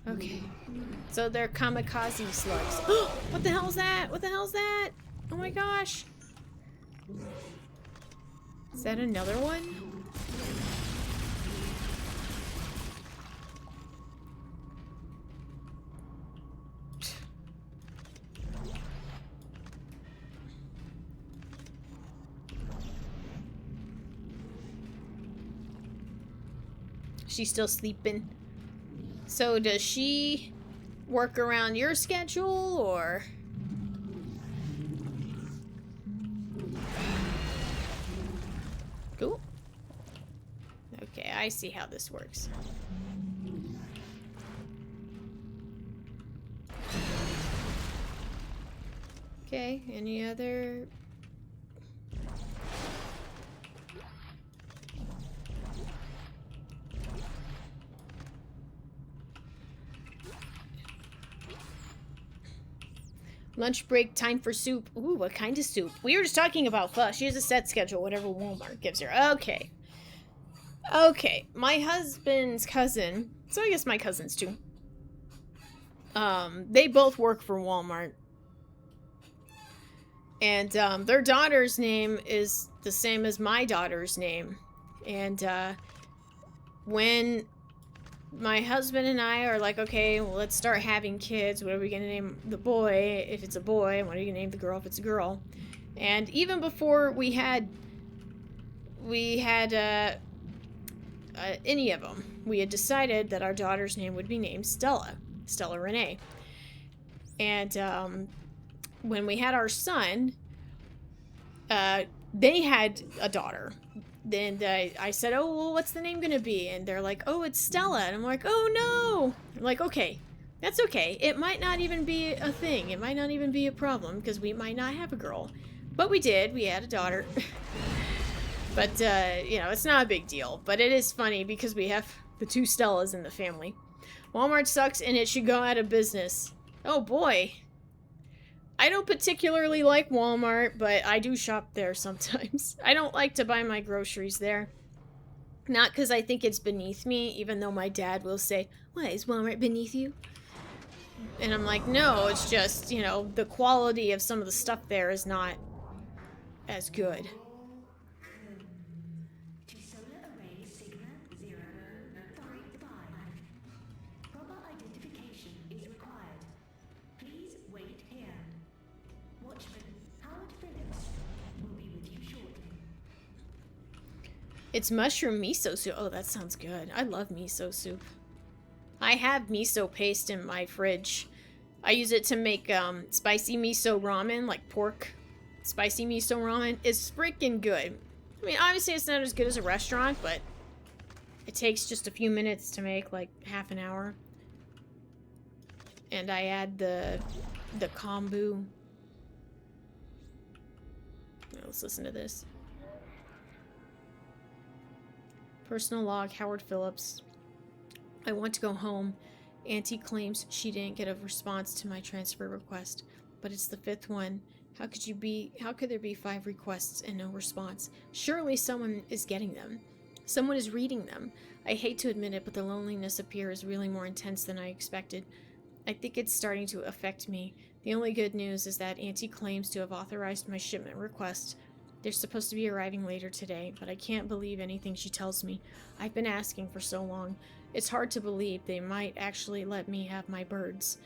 A: Okay. So they're kamikaze slugs. What the hell is that? What the hell is that? Oh my gosh. Is that another one? She's still sleeping. So does she work around your schedule, or? Cool. Okay, I see how this works. Okay, any other? Lunch break, time for soup. Ooh, what kind of soup? We were just talking about pho. She has a set schedule, whatever Walmart gives her. Okay. Okay, my husband's cousin, so I guess my cousins too. They both work for Walmart. And, their daughter's name is the same as my daughter's name. And, when my husband and I are like, okay, well, let's start having kids. What are we gonna name the boy if it's a boy? And what are you gonna name the girl if it's a girl? And even before we had any of them, we had decided that our daughter's name would be named Stella Renee. And when we had our son, they had a daughter. Then I said, oh, well, what's the name gonna be? And they're like, oh, it's Stella. And I'm like, oh no. I'm like, okay, that's okay. It might not even be a thing. It might not even be a problem because we might not have a girl. But we did. We had a daughter. But, you know, it's not a big deal. But it is funny because we have the two Stellas in the family. Walmart sucks and it should go out of business. Oh boy. I don't particularly like Walmart, but I do shop there sometimes. I don't like to buy my groceries there. Not because I think it's beneath me, even though my dad will say, "What, is Walmart beneath you?" And I'm like, no, it's just, you know, the quality of some of the stuff there is not as good.
B: To solar array Sigma 0, sorry, 5. Proper identification is required. Please wait here. Watchman Howard Phillips will be with you shortly.
A: It's mushroom miso soup. Oh, that sounds good. I love miso soup. I have miso paste in my fridge. I use it to make spicy miso ramen, like pork spicy miso ramen. It's freaking good. I mean, obviously it's not as good as a restaurant, but it takes just a few minutes to make, like half an hour. And I add the kombu. Let's listen to this. Personal log, Howard Phillips. I want to go home. Auntie claims she didn't get a response to my transfer request, but it's the 5th one. How could there be 5 requests and no response? Surely someone is getting them. Someone is reading them. I hate to admit it, but the loneliness up here is really more intense than I expected. I think it's starting to affect me. The only good news is that Auntie claims to have authorized my shipment request. They're supposed to be arriving later today, but I can't believe anything she tells me. I've been asking for so long. It's hard to believe they might actually let me have my birds.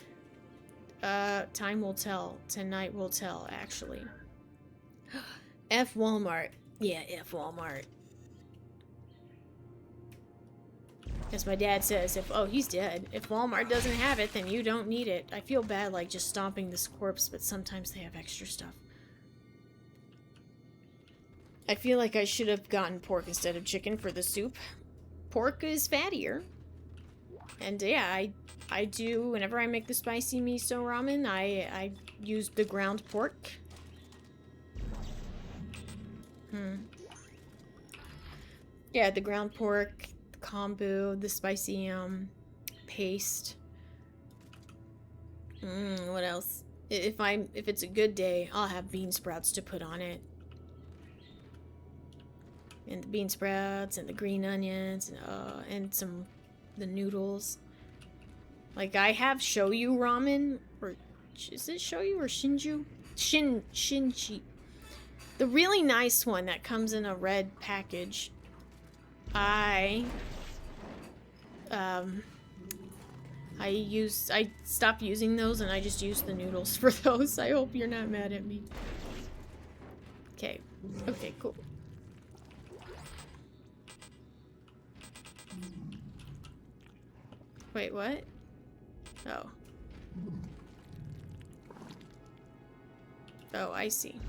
A: Time will tell. Tonight will tell, actually. F Walmart. Yeah, F Walmart. As my dad says, he's dead. If Walmart doesn't have it, then you don't need it. I feel bad like just stomping this corpse, but sometimes they have extra stuff. I feel like I should have gotten pork instead of chicken for the soup. Pork is fattier. And yeah, I do, whenever I make the spicy miso ramen, I use the ground pork. Yeah, the ground pork, the kombu, the spicy paste. What else? If it's a good day, I'll have bean sprouts to put on it. And the bean sprouts and the green onions and the noodles. Like, I have Shoyu ramen, or is it Shoyu or Shinju? Shinji. The really nice one that comes in a red package. I stopped using those and I just use the noodles for those. I hope you're not mad at me. Okay. Okay, cool. Wait, what? Oh. Oh, I see.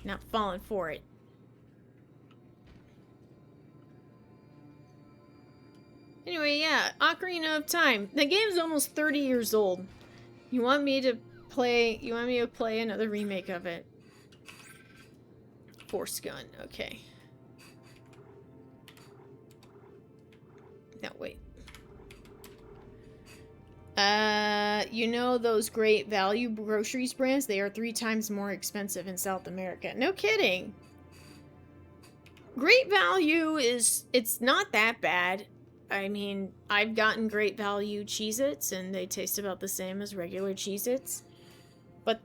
A: Not falling for it. Anyway, yeah, Ocarina of Time. The game's almost 30 years old. You want me to play another remake of it? Force gun, okay. No, wait. You know those Great Value groceries brands? They are 3 times more expensive in South America. No kidding. Great Value it's not that bad. I mean, I've gotten Great Value Cheez-Its, and they taste about the same as regular Cheez-Its. But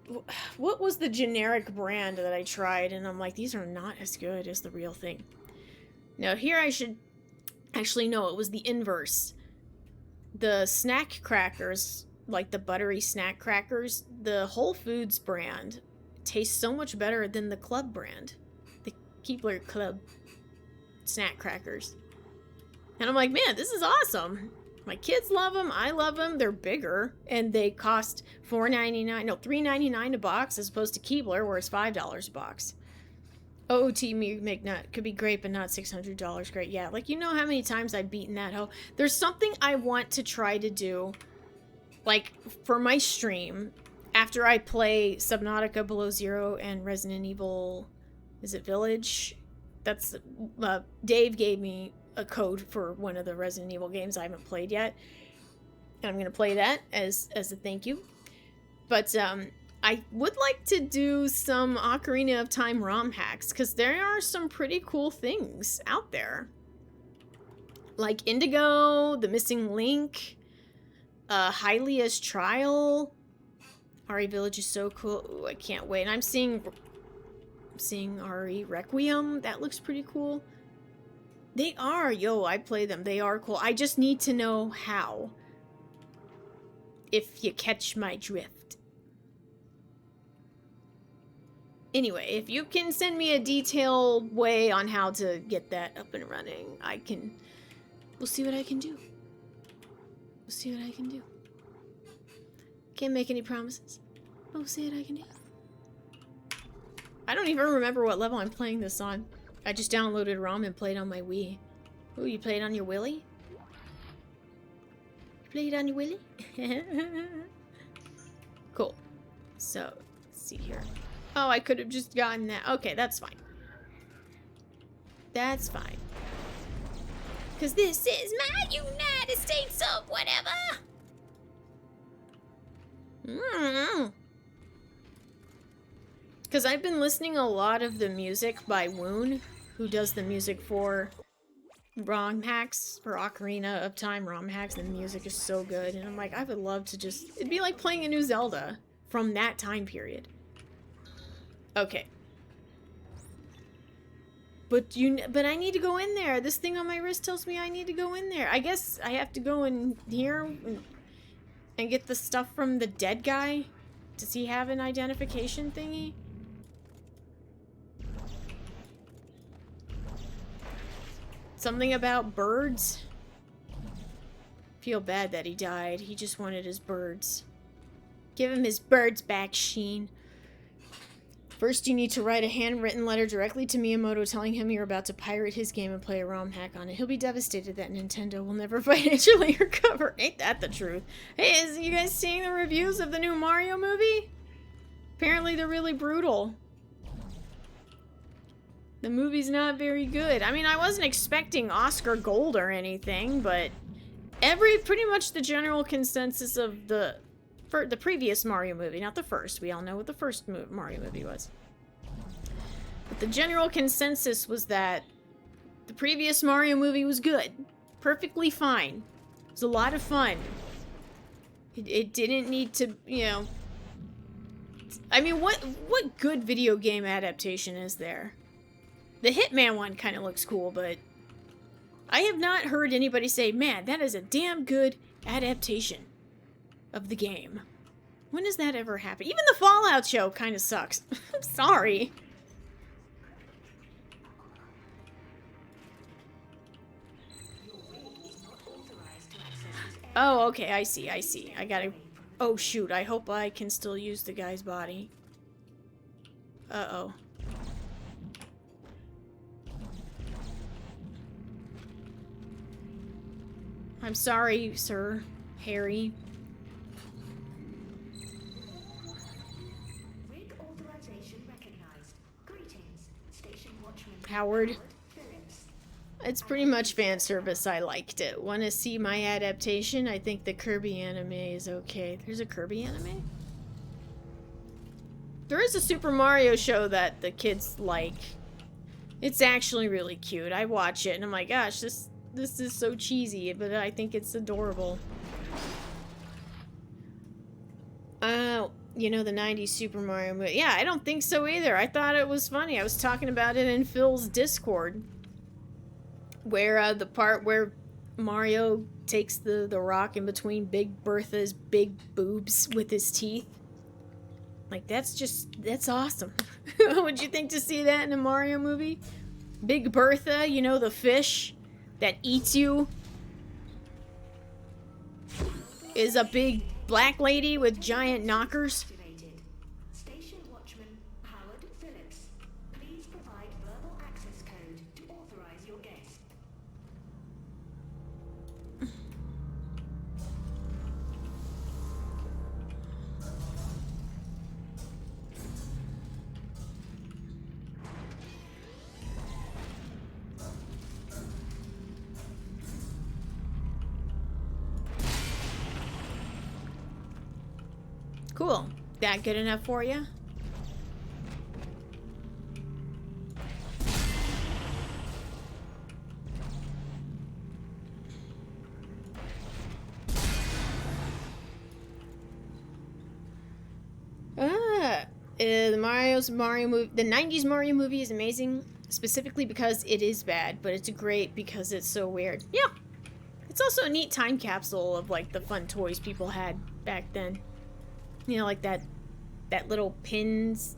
A: what was the generic brand that I tried? And I'm like, these are not as good as the real thing. Now, here I should... Actually, no, it was the inverse. The snack crackers, like the buttery snack crackers, the Whole Foods brand tastes so much better than the Club brand. The Keebler Club snack crackers. And I'm like, man, this is awesome. My kids love them. I love them. They're bigger. And they cost $4.99, no, $3.99 a box as opposed to Keebler, where it's $5 a box. OOT McNut could be great, but not $600 great. Yeah, like, you know how many times I've beaten that hoe? There's something I want to try to do, like, for my stream, after I play Subnautica Below Zero and Resident Evil, is it Village? That's, Dave gave me a code for one of the Resident Evil games I haven't played yet. And I'm going to play that as a thank you. But, I would like to do some Ocarina of Time ROM hacks, because there are some pretty cool things out there. Like Indigo, The Missing Link, Hylia's Trial. RE Village is so cool. Ooh, I can't wait. And I'm seeing RE Requiem. That looks pretty cool. They are. Yo, I play them. They are cool. I just need to know how. If you catch my drift. Anyway, if you can send me a detailed way on how to get that up and running, we'll see what I can do. We'll see what I can do. Can't make any promises, but we'll see what I can do. I don't even remember what level I'm playing this on. I just downloaded ROM and played on my Wii. Ooh, you played on your Willy? You played on your Willy? Cool. So, let's see here. Oh, I could have just gotten that. Okay, that's fine. That's fine. Because this is my United States of whatever. Because I've been listening a lot of the music by Woon, who does the music for ROM hacks, for Ocarina of Time ROM hacks, and the music is so good. And I'm like, I would love to just... It'd be like playing a new Zelda from that time period. Okay. But I need to go in there. This thing on my wrist tells me I need to go in there. I guess I have to go in here and get the stuff from the dead guy. Does he have an identification thingy? Something about birds? Feel bad that he died. He just wanted his birds. Give him his birds back, Sheen. First, you need to write a handwritten letter directly to Miyamoto telling him you're about to pirate his game and play a ROM hack on it. He'll be devastated that Nintendo will never financially recover. Ain't that the truth? Hey, is you guys seeing the reviews of the new Mario movie? Apparently they're really brutal. The movie's not very good. I mean, I wasn't expecting Oscar gold or anything, but pretty much the general consensus of the previous Mario movie, not the first. We all know what the first Mario movie was. But the general consensus was that the previous Mario movie was good. Perfectly fine. It was a lot of fun. It didn't need to, you know... I mean, what good video game adaptation is there? The Hitman one kind of looks cool, but... I have not heard anybody say, man, that is a damn good adaptation of the game. When does that ever happen? Even the Fallout show kind of sucks. I'm sorry. Oh, okay, I see. I gotta... Oh, shoot, I hope I can still use the guy's body. Uh-oh. I'm sorry, sir. Harry.
B: Rig authorization recognized. Greetings, Station Watchman
A: Howard.
B: Phillips.
A: It's pretty much fan service. I liked it. Want to see my adaptation? I think the Kirby anime is okay. There's a Kirby anime? There is a Super Mario show that the kids like. It's actually really cute. I watch it and I'm like, gosh, this is so cheesy, but I think it's adorable. You know, the 90s Super Mario movie. Yeah, I don't think so either. I thought it was funny. I was talking about it in Phil's Discord. Where, the part where Mario takes the rock in between Big Bertha's big boobs with his teeth. Like, that's awesome. Would you think to see that in a Mario movie? Big Bertha, you know, the fish that eats you, is a big black lady with giant knockers.
B: Activated. Station Watchman Howard Phillips. Please provide verbal access code to authorize your guest.
A: Cool. That good enough for you? The Mario movie, the 90s Mario movie is amazing, specifically because it is bad, but it's great because it's so weird. Yeah. It's also a neat time capsule of like the fun toys people had back then. You know, like that little pins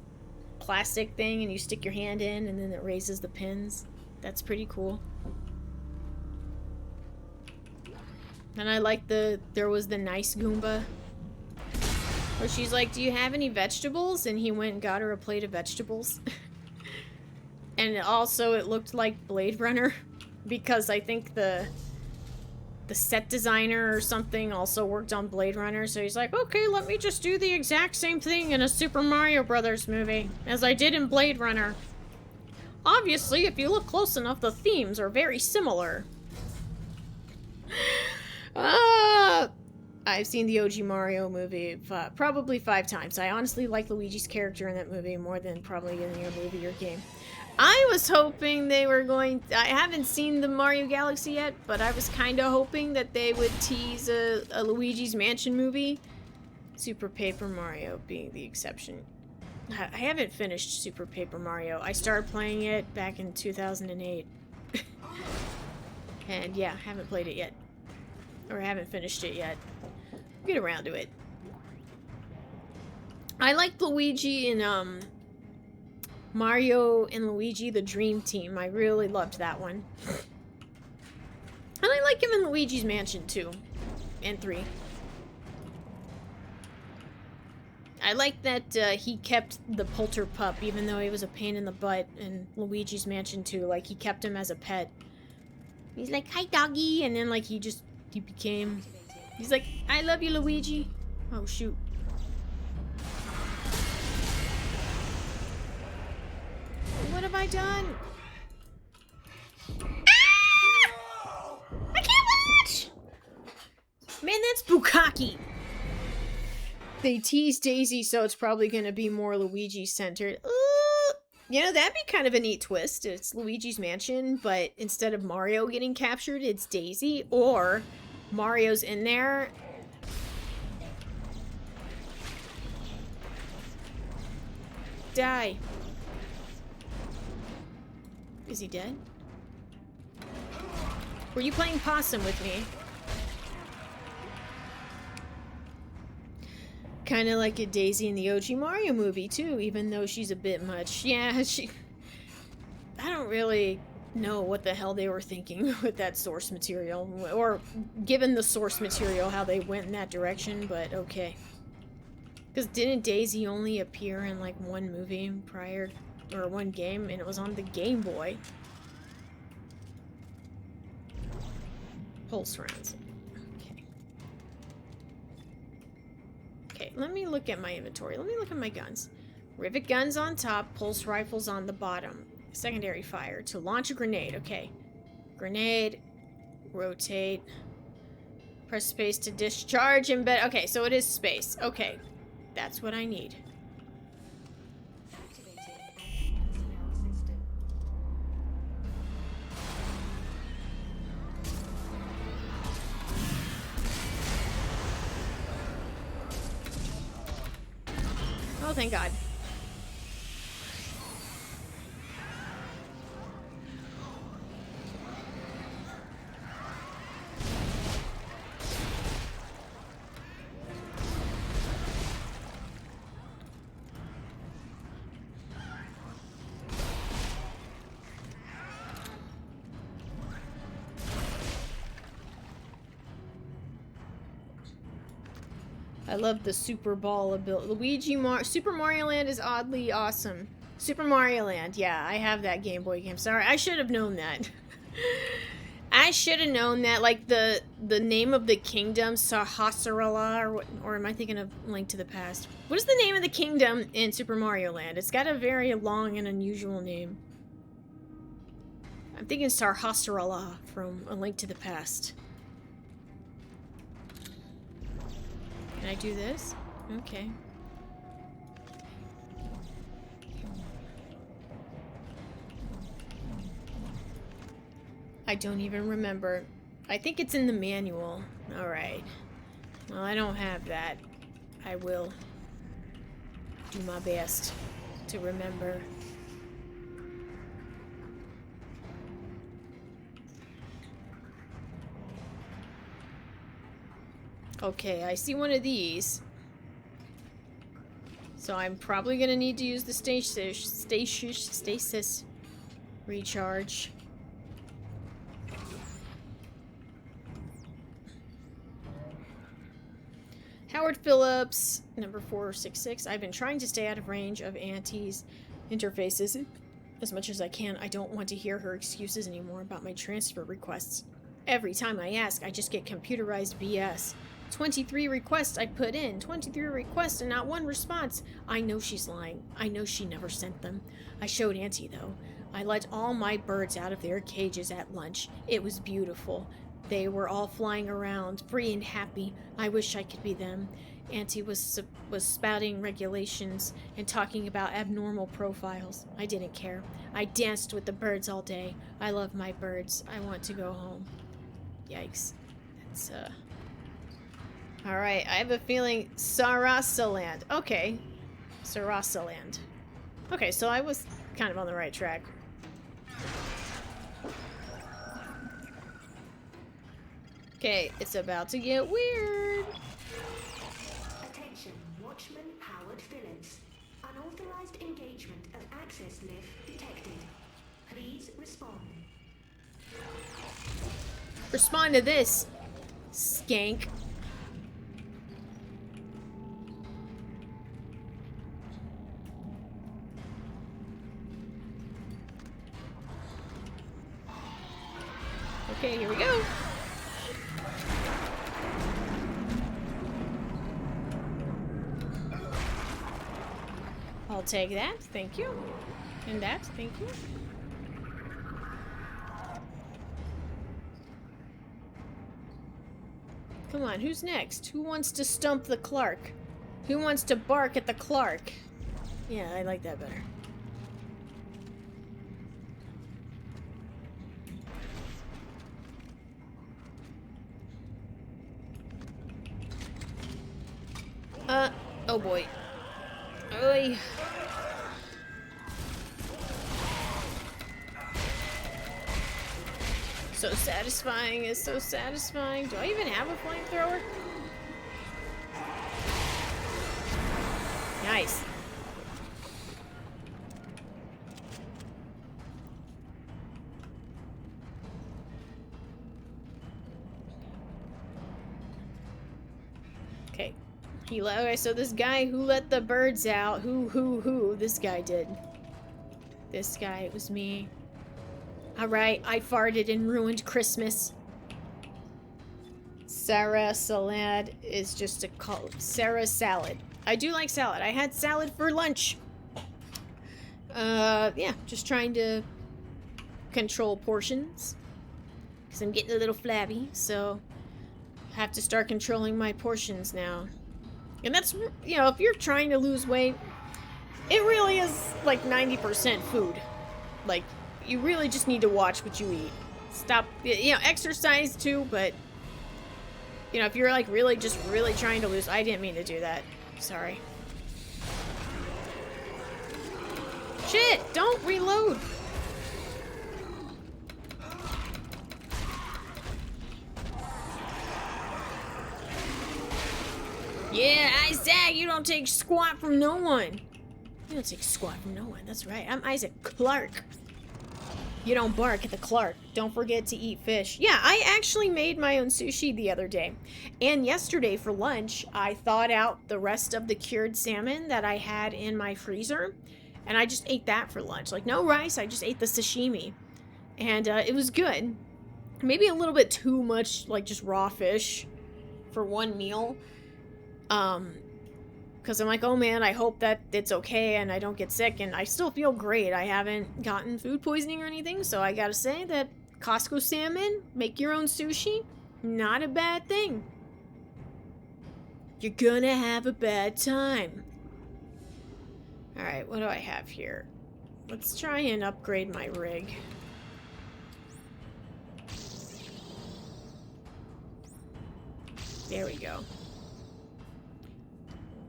A: plastic thing and you stick your hand in and then it raises the pins. That's pretty cool. And I like there was the nice Goomba. Where she's like, do you have any vegetables? And he went and got her a plate of vegetables. And also it looked like Blade Runner. Because I think the set designer or something also worked on Blade Runner. So he's like, okay, let me just do the exact same thing in a Super Mario Brothers movie. As I did in Blade Runner. Obviously, if you look close enough, the themes are very similar. I've seen the OG Mario movie probably 5 times. I honestly like Luigi's character in that movie more than probably in your movie or game. I was hoping they were going... I haven't seen the Mario Galaxy yet, but I was kind of hoping that they would tease a Luigi's Mansion movie. Super Paper Mario being the exception. I haven't finished Super Paper Mario. I started playing it back in 2008. And yeah, haven't played it yet. Or haven't finished it yet. Get around to it. I like Luigi in Mario and Luigi the Dream Team. I really loved that one. And I like him in Luigi's Mansion 2 and 3. I like that he kept the Polter pup even though he was a pain in the butt in Luigi's Mansion 2. Like he kept him as a pet. He's like, hi doggy, and then like he became... He's like, I love you, Luigi. Oh, shoot. What have I done? Ah! I can't watch! Man, that's Bukkake. They teased Daisy, so it's probably gonna be more Luigi-centered. You know, that'd be kind of a neat twist. It's Luigi's Mansion, but instead of Mario getting captured, it's Daisy, or Mario's in there. Die. Is he dead? Were you playing possum with me? Kind of like a Daisy in the OG Mario movie, too, even though she's a bit much. Yeah, I don't really know what the hell they were thinking with that source material, or given the source material how they went in that direction, but okay. Because didn't Daisy only appear in like one movie prior, or one game, and it was on the Game Boy? Pulse rounds. Okay. Okay, let me look at my inventory. Let me look at my guns. Rivet guns on top, pulse rifles on the bottom. Secondary fire to launch a grenade. Okay. Grenade. Rotate. Press space to discharge embed. Okay, so it is space. Okay. That's what I need.
B: Activating anti-personnel system.
A: Oh, thank God. I love the Super Ball ability. Super Mario Land is oddly awesome. Super Mario Land, yeah, I have that Game Boy game. Sorry, I should have known that. I should have known that, like, the name of the kingdom, Sahasrara, or am I thinking of Link to the Past? What is the name of the kingdom in Super Mario Land? It's got a very long and unusual name. I'm thinking Sahasrara from A Link to the Past. Can I do this? Okay. I don't even remember. I think it's in the manual. Alright. Well, I don't have that. I will do my best to remember. Okay, I see one of these. So I'm probably gonna need to use the stasis recharge. Howard Phillips, number 466. I've been trying to stay out of range of Auntie's interfaces as much as I can. I don't want to hear her excuses anymore about my transfer requests. Every time I ask, I just get computerized BS. 23 requests I put in, 23 requests and not one response. I know she's lying. I know she never sent them. I showed Auntie, though. I let all my birds out of their cages at lunch. It was beautiful. They were all flying around, free and happy. I wish I could be them. Auntie was spouting regulations and talking about abnormal profiles. I didn't care. I danced with the birds all day. I love my birds. I want to go home. Yikes. That's, Alright, I have a feeling Sarasaland. Okay. Sarasaland. Okay, so I was kind of on the right track. Okay, it's about to get weird.
B: Attention, Watchman Howard Phillips. Unauthorized engagement of access lift detected. Please respond.
A: Respond to this, skank. Okay, here we go. I'll take that, thank you. And that, thank you. Come on, who's next? Who wants to stump the Clark? Who wants to bark at the Clark? Yeah, I like that better. Oh boy. Oy. So satisfying. It's so satisfying. Do I even have a flamethrower? Nice. Okay. Okay, so this guy who let the birds out, who, this guy did. This guy, it was me. Alright, I farted and ruined Christmas. Sarah salad is just a call. Sarah salad. I do like salad. I had salad for lunch. Yeah, just trying to control portions. Because I'm getting a little flabby, so I have to start controlling my portions now. And that's, you know, if you're trying to lose weight, it really is like 90% food. Like, you really just need to watch what you eat. Stop, you know, exercise too, but, you know, if you're like really trying to lose, I didn't mean to do that. Sorry. Shit, don't reload. Yeah, Isaac, you don't take squat from no one. You don't take squat from no one. That's right. I'm Isaac Clarke. You don't bark at the Clark. Don't forget to eat fish. Yeah, I actually made my own sushi the other day. And yesterday for lunch, I thawed out the rest of the cured salmon that I had in my freezer. And I just ate that for lunch. Like, no rice, I just ate the sashimi. And it was good. Maybe a little bit too much, like, just raw fish for one meal. Because I'm like, oh man, I hope that it's okay and I don't get sick, and I still feel great. I haven't gotten food poisoning or anything, so I gotta say that Costco salmon, make your own sushi, not a bad thing. You're gonna have a bad time. Alright, what do I have here? Let's try and upgrade my rig. There we go.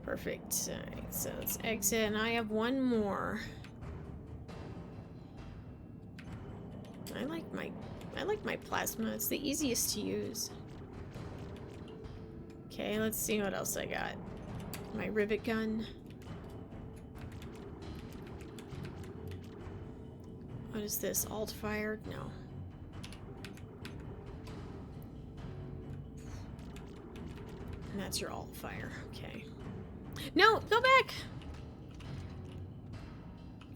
A: Perfect. Alright, so let's exit, and I have one more. I like my plasma. It's the easiest to use. Okay, let's see what else I got. My rivet gun. What is this? Alt fire? No. And that's your alt fire. Okay. No, go back.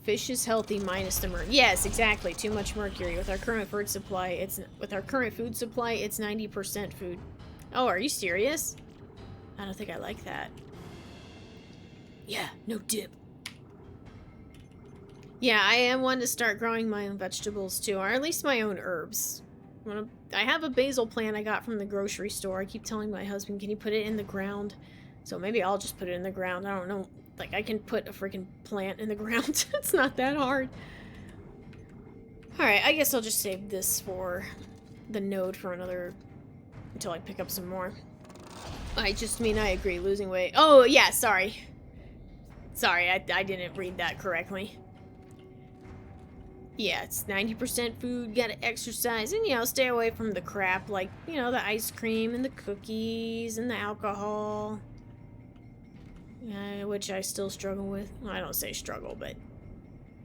A: Fish is healthy minus the mercury. Yes, exactly. Too much mercury. With our current food supply, it's 90% food. Oh, are you serious? I don't think I like that. Yeah, no dip. Yeah, I am one to start growing my own vegetables too, or at least my own herbs. I have a basil plant I got from the grocery store. I keep telling my husband, can you put it in the ground? So maybe I'll just put it in the ground. I don't know. Like, I can put a freaking plant in the ground. It's not that hard. Alright, I guess I'll just save this for the node for another... until I pick up some more. I agree. Losing weight. Oh, yeah, sorry. Sorry, I didn't read that correctly. Yeah, it's 90% food, gotta exercise, and, you know, stay away from the crap, like, you know, the ice cream and the cookies and the alcohol. Which I still struggle with. Well, I don't say struggle, but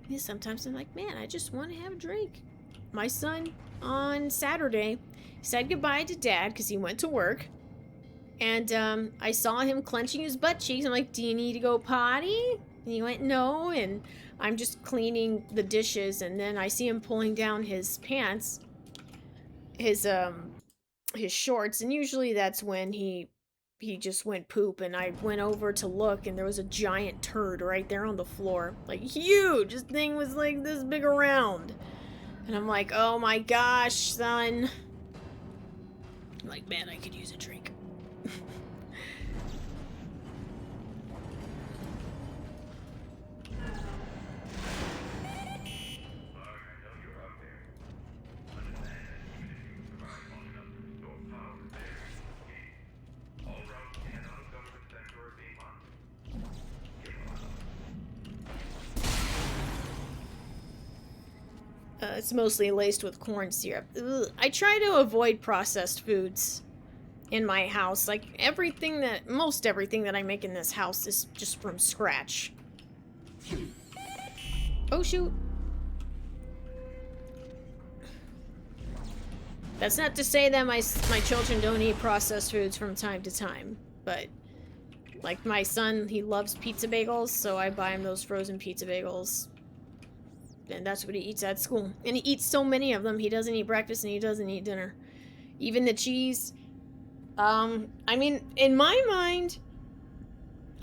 A: yeah, sometimes I'm like, man, I just want to have a drink. My son, on Saturday, said goodbye to Dad because he went to work. And I saw him clenching his butt cheeks. I'm like, do you need to go potty? And he went, no. And I'm just cleaning the dishes. And then I see him pulling down his pants, his shorts. And usually that's when he just went poop. And I went over to look, and there was a giant turd right there on the floor. Like, huge. This thing was like this big around. And I'm like, oh my gosh, son. I'm like, man, I could use a drink. It's mostly laced with corn syrup. Ugh. I try to avoid processed foods in my house. Like, most everything that I make in this house is just from scratch. Oh, shoot. That's not to say that my children don't eat processed foods from time to time, but like my son, he loves pizza bagels, so I buy him those frozen pizza bagels. And that's what he eats at school. And he eats so many of them, he doesn't eat breakfast and he doesn't eat dinner. Even the cheese. I mean, in my mind,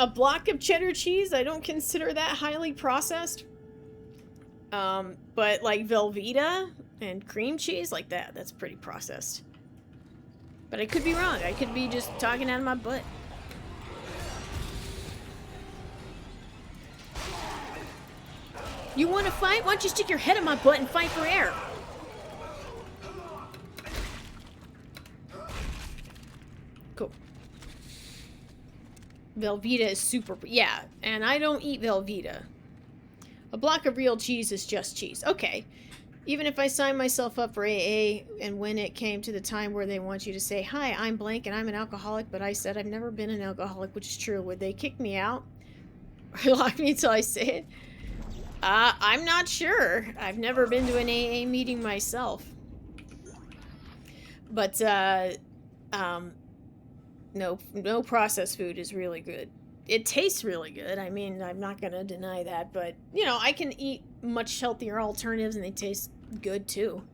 A: a block of cheddar cheese, I don't consider that highly processed. But like Velveeta and cream cheese, like that's pretty processed. But I could be wrong. I could be just talking out of my butt. You want to fight? Why don't you stick your head in my butt and fight for air? Cool. Velveeta is super... Yeah, and I don't eat Velveeta. A block of real cheese is just cheese. Okay. Even if I signed myself up for AA, and when it came to the time where they want you to say, "Hi, I'm blank and I'm an alcoholic," but I said I've never been an alcoholic, which is true, would they kick me out? Or lock me until I say it? I'm not sure. I've never been to an AA meeting myself. But, no processed food is really good. It tastes really good. I mean, I'm not gonna deny that, but, you know, I can eat much healthier alternatives and they taste good too.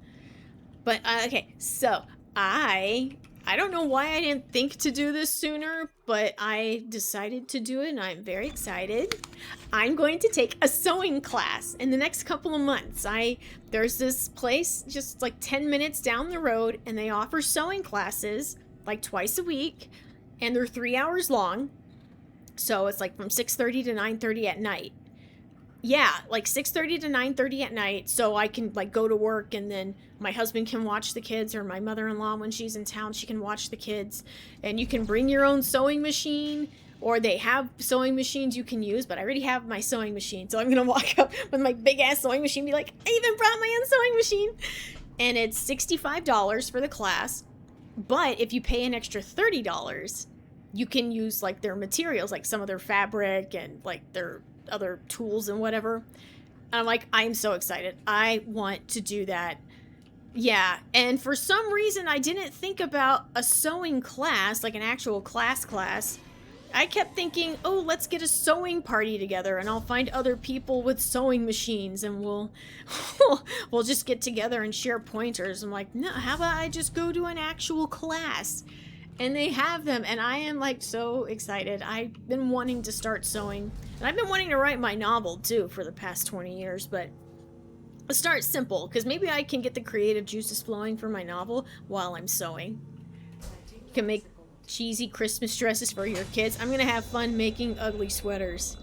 A: But, okay, so, I don't know why I didn't think to do this sooner, but I decided to do it and I'm very excited. I'm going to take a sewing class in the next couple of months. There's this place just like 10 minutes down the road and they offer sewing classes like twice a week and they're 3 hours long. So it's like from 6:30 to 9:30 at night. Yeah, like 6:30 to 9:30 at night, so I can like go to work and then my husband can watch the kids, or my mother-in-law when she's in town, she can watch the kids. And you can bring your own sewing machine, or they have sewing machines you can use, but I already have my sewing machine, so I'm gonna walk up with my big ass sewing machine and be like, I even brought my own sewing machine. And it's $65 for the class, but if you pay an extra $30, you can use like their materials, like some of their fabric and like their other tools and whatever. And I'm like, I'm so excited. I want to do that. Yeah, and for some reason I didn't think about a sewing class, like an actual class. I kept thinking, oh, let's get a sewing party together and I'll find other people with sewing machines and we'll just get together and share pointers. I'm like, no, how about I just go to an actual class? And they have them, and I am like so excited. I've been wanting to start sewing, and I've been wanting to write my novel too for the past 20 years, but let's start simple, because maybe I can get the creative juices flowing for my novel while I'm sewing. You can make cheesy Christmas dresses for your kids. I'm gonna have fun making ugly sweaters.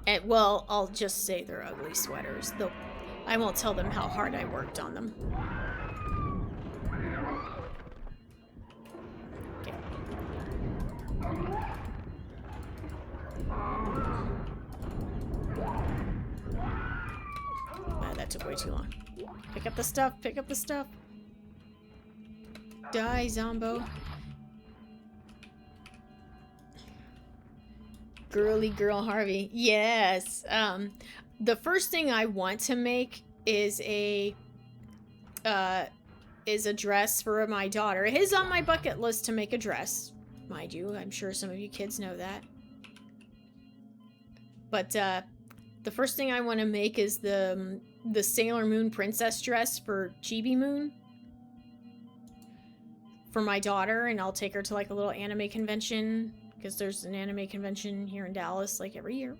A: And, well, I'll just say they're ugly sweaters. I won't tell them how hard I worked on them. That took way too long. Pick up the stuff, pick up the stuff. Die, Zombo. Girly girl Harvey. Yes. The first thing I want to make is a dress for my daughter. It is on my bucket list to make a dress, mind you. I'm sure some of you kids know that. But the first thing I want to make is the Sailor Moon princess dress for Chibi Moon for my daughter, and I'll take her to like a little anime convention, because there's an anime convention here in Dallas like every year.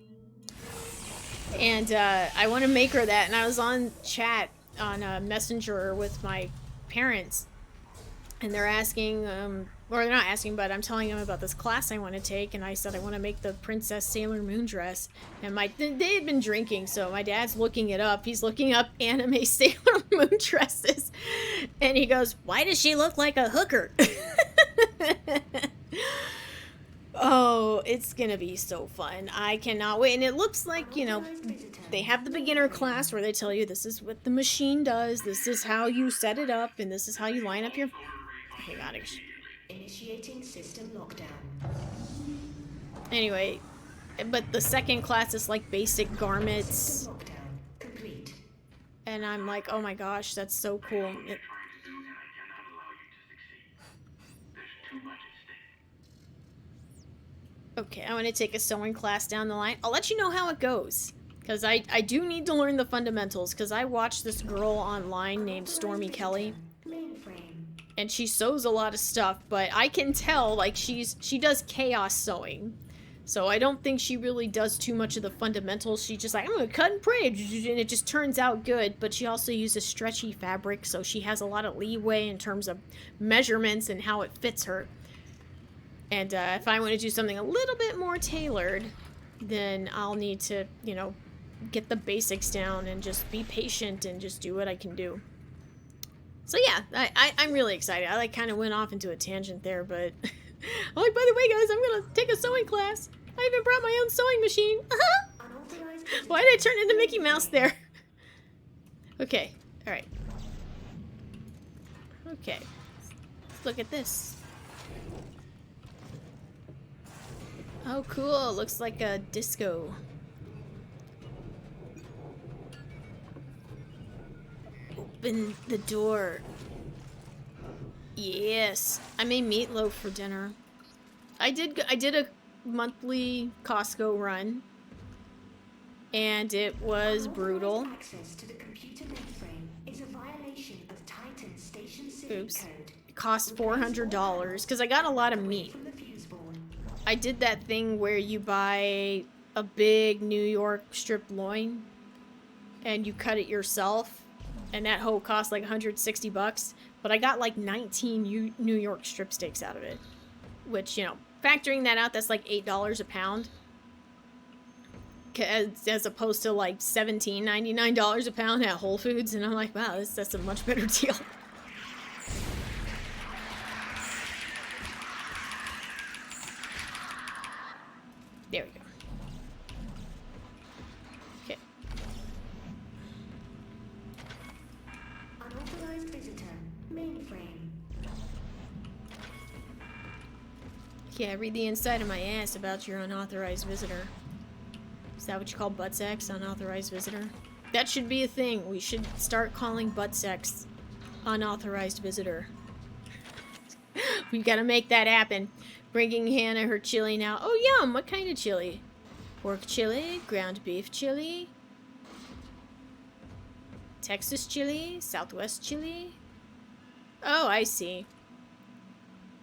A: And I want to make her that, and I was on chat on Messenger with my parents, and they're asking, or they're not asking, but I'm telling them about this class I want to take, and I said I want to make the Princess Sailor Moon dress, and they had been drinking, so my dad's looking it up. He's looking up anime Sailor Moon dresses, and he goes, "Why does she look like a hooker?" Oh, it's gonna be so fun. I cannot wait. And it looks like, you know,
B: Unauthorized visitor.
A: they have the beginner class where they tell you this is what the machine does, this is how you set it up, and this is how you line up your... Hang on.
B: Initiating system lockdown.
A: Anyway, but the second class is like basic garments,
B: System lockdown complete.
A: and I'm like, oh my gosh, that's so cool. Okay, I want to take a sewing class down the line. I'll let you know how it goes. Because I do need to learn the fundamentals. Because I watched this girl online named Stormy Kelly.
B: Mainframe.
A: And she sews a lot of stuff. But I can tell, like, she does chaos sewing. So I don't think she really does too much of the fundamentals. She's just like, I'm going to cut and braid. And it just turns out good. But she also uses stretchy fabric. So she has a lot of leeway in terms of measurements and how it fits her. And if I want to do something a little bit more tailored, then I'll need to, you know, get the basics down and just be patient and just do what I can do. So yeah, I'm really excited. I like kind of went off into a tangent there, but I'm like, by the way, guys, I'm gonna take a sewing class. I even brought my own sewing machine.
B: Unauthorized
A: Why did I turn into Mickey Mouse there? Okay, all right. Okay, let's look at this. Oh, cool. Looks like a disco. Open the door. Yes. I made meatloaf for dinner. I did a monthly Costco run. And it was brutal.
B: access to the computer mainframe is a violation of Titan Station Civic
A: Oops.
B: Code.
A: It cost $400 because I got a lot of meat.
B: From the fuse board.
A: I did that thing where you buy a big New York strip loin and you cut it yourself, and that whole cost like 160 bucks, but I got like 19 New York strip steaks out of it, which, you know, factoring that out, that's like $8 a pound as opposed to like $17.99 a pound at Whole Foods, and I'm like, wow, that's a much better deal. There we go. Okay.
B: Unauthorized visitor. Mainframe.
A: Yeah, read the inside of my ass about your unauthorized visitor. Is that what you call butt sex? Unauthorized visitor? That should be a thing. We should start calling butt sex unauthorized visitor. We gotta make that happen. Bringing Hannah her chili now. Oh, yum! What kind of chili? Pork chili? Ground beef chili? Texas chili? Southwest chili? Oh, I see.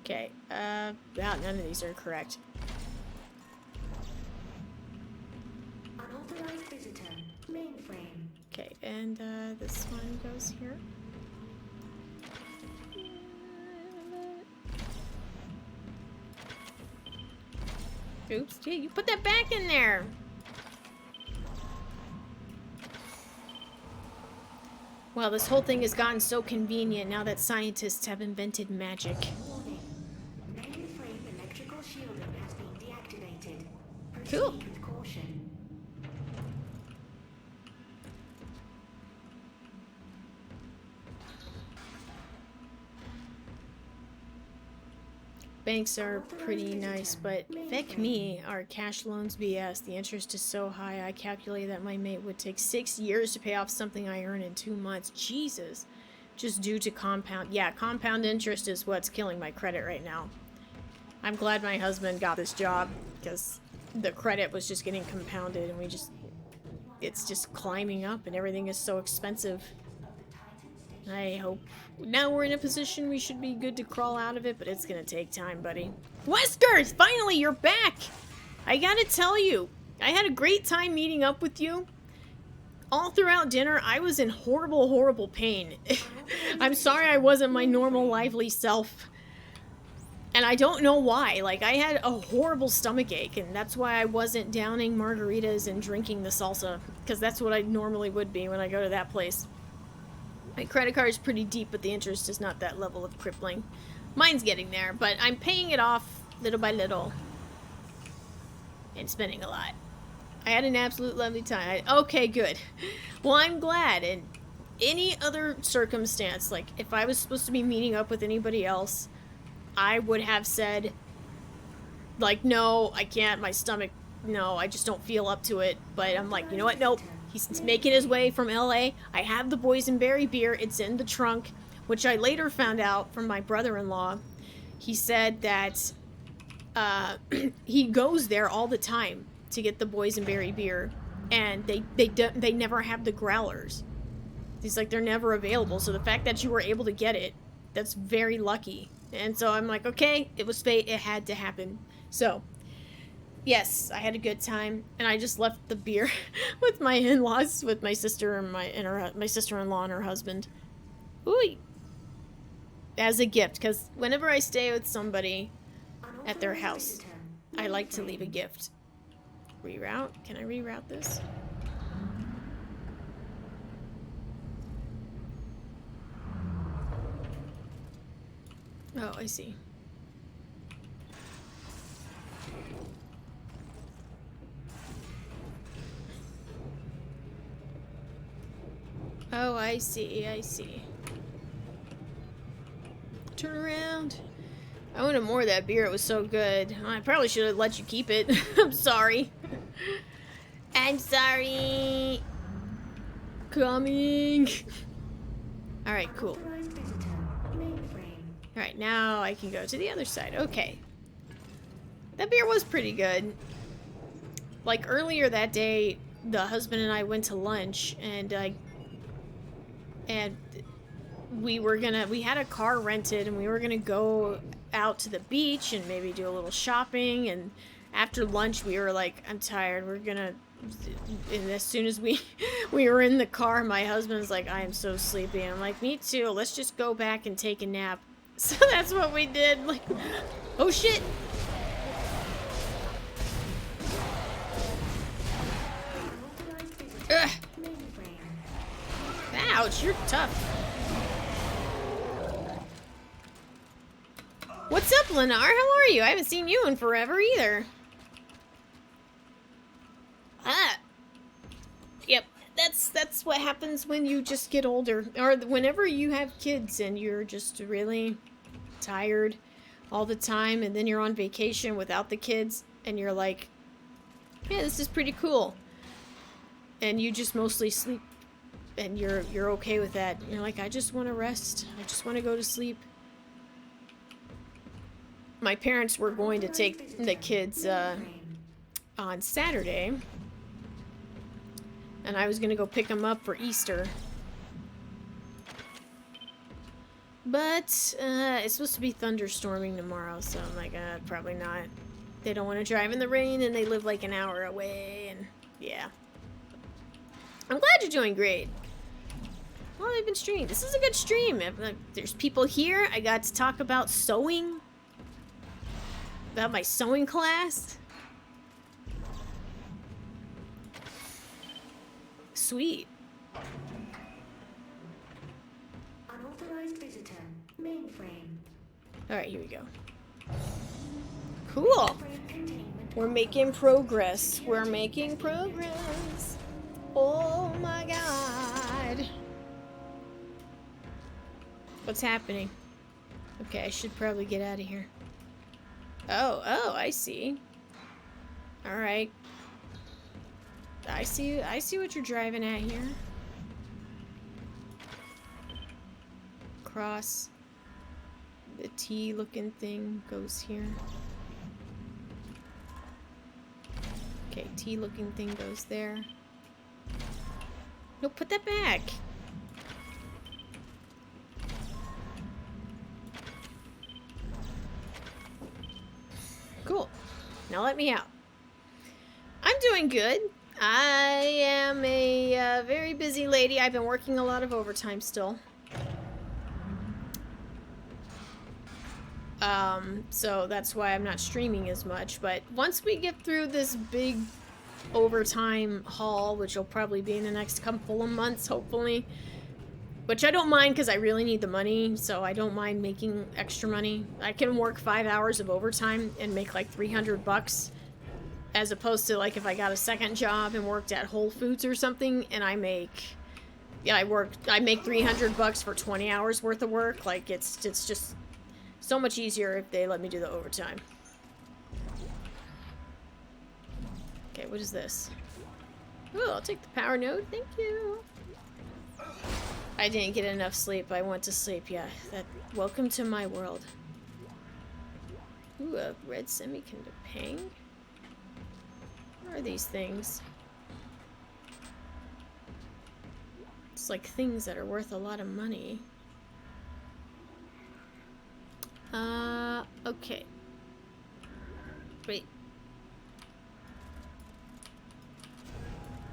A: Okay, wow, none of these are correct.
B: Unauthorized visitor. Mainframe.
A: Okay, and this one goes here. Oops, yeah, you put that back in there. Well, this whole thing has gotten so convenient now that scientists have invented magic.
B: Warning. Mainframe electrical shielding has been deactivated. Proceed
A: Cool.
B: with caution.
A: Banks are pretty nice, but feck me, are cash loans BS. The interest is so high, I calculated that my mate would take 6 years to pay off something I earn in 2 months. Jesus. Just due to compound. Yeah, compound interest is what's killing my credit right now. I'm glad my husband got this job, because the credit was just getting compounded, and it's just climbing up, and everything is so expensive. I hope now we're in a position we should be good to crawl out of it, but it's gonna take time, buddy. Wesker, finally, you're back! I gotta tell you, I had a great time meeting up with you. All throughout dinner, I was in horrible, horrible pain. I'm sorry I wasn't my normal, lively self. And I don't know why. Like, I had a horrible stomach ache, and that's why I wasn't downing margaritas and drinking the salsa, because that's what I normally would be when I go to that place. My credit card is pretty deep, but the interest is not that level of crippling. Mine's getting there, but I'm paying it off little by little. and spending a lot. I had an absolute lovely time. Okay, good. Well, I'm glad. In any other circumstance, like if I was supposed to be meeting up with anybody else, I would have said, like, no, I can't, my stomach, no, I just don't feel up to it. But I'm like, you know what, nope. He's making his way from LA. I have the boysenberry beer. It's in the trunk, which I later found out from my brother-in-law. He said that he goes there all the time to get the boysenberry beer, and they never have the growlers. He's like, they're never available. So the fact that you were able to get it, that's very lucky. And so I'm like, okay, it was fate. It had to happen. So, yes, I had a good time, and I just left the beer with my in-laws, with my sister and my sister-in-law and her husband. Ooh, as a gift, because whenever I stay with somebody at their house, I like to leave a gift. Reroute? Can I reroute this? Oh, I see. Oh, I see, I see. Turn around. I wanted more of that beer, it was so good. I probably should have let you keep it. I'm sorry. I'm sorry. Coming. Alright, cool. Alright, now I can go to the other side. Okay. That beer was pretty good. Like, earlier that day, the husband and I went to lunch, and we had a car rented, and we were gonna go out to the beach and maybe do a little shopping, and after lunch we were like, I'm tired, and as soon as we were in the car, my husband's like, I am so sleepy, and I'm like, me too, let's just go back and take a nap. So that's what we did. Like, oh shit. Ugh. Ouch, you're tough. What's up, Lennar? How are you? I haven't seen you in forever either. Yep, that's what happens when you just get older, or whenever you have kids and you're just really tired all the time, and then you're on vacation without the kids, and you're like, yeah, this is pretty cool, and you just mostly sleep, and you're okay with that. You're like, I just want to rest. I just want to go to sleep. My parents were going to take the kids on Saturday, and I was going to go pick them up for Easter. But it's supposed to be thunderstorming tomorrow, so I'm like, probably not. They don't want to drive in the rain, and they live like an hour away, and yeah. I'm glad you're doing great. Well, I've been streaming. This is a good stream. If, there's people here. I got to talk about sewing. About my sewing class. Sweet.
B: Unauthorized visitor. Mainframe.
A: Alright, here we go. Cool. We're making progress. We're making progress. Oh my god. What's happening? Okay, I should probably get out of here. Oh, I see. Alright. I see what you're driving at here. Cross. The T looking thing goes here. Okay, T looking thing goes there. No, put that back. Cool. Now let me out. I'm doing good. I am a very busy lady. I've been working a lot of overtime still. So that's why I'm not streaming as much. But once we get through this big overtime haul, which will probably be in the next couple of months, hopefully. Which I don't mind because I really need the money, so I don't mind making extra money. I can work 5 hours of overtime and make like $300 As opposed to like if I got a second job and worked at Whole Foods or something and I make I make $300 for 20 hours worth of work. Like it's just so much easier if they let me do the overtime. Okay, what is this? Oh, I'll take the power node. Thank you. I didn't get enough sleep. I went to sleep. Yeah, welcome to my world. Ooh, a red semiconductor ping. What are these things? It's like things that are worth a lot of money. Okay. Wait.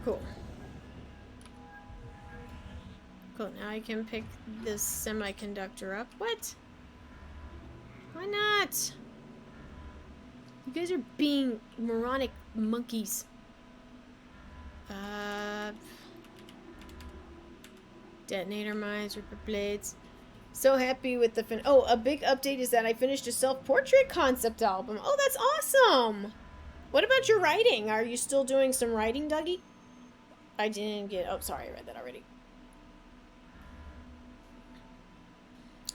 A: Cool. Cool, now I can pick this semiconductor up. What? Why not? You guys are being moronic monkeys. Detonator mines, ripper blades. So happy with the Oh, a big update is that I finished a self-portrait concept album. Oh, that's awesome! What about your writing? Are you still doing some writing, Dougie? I didn't get... Oh, sorry, I read that already.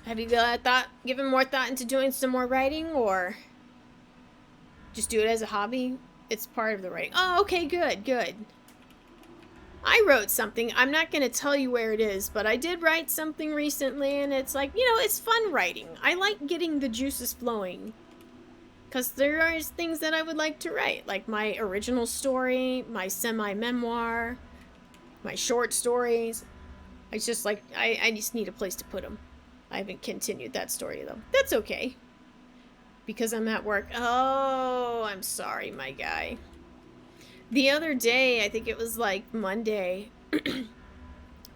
A: Have you given more thought into doing some more writing, or just do it as a hobby? It's part of the writing. Oh, okay, good, good. I wrote something. I'm not going to tell you where it is, but I did write something recently, and it's like, you know, it's fun writing. I like getting the juices flowing, because there are things that I would like to write, like my original story, my semi-memoir, my short stories. It's just like, I just need a place to put them. I haven't continued that story, though. That's okay. Because I'm at work. Oh, I'm sorry, my guy. The other day, I think it was like Monday.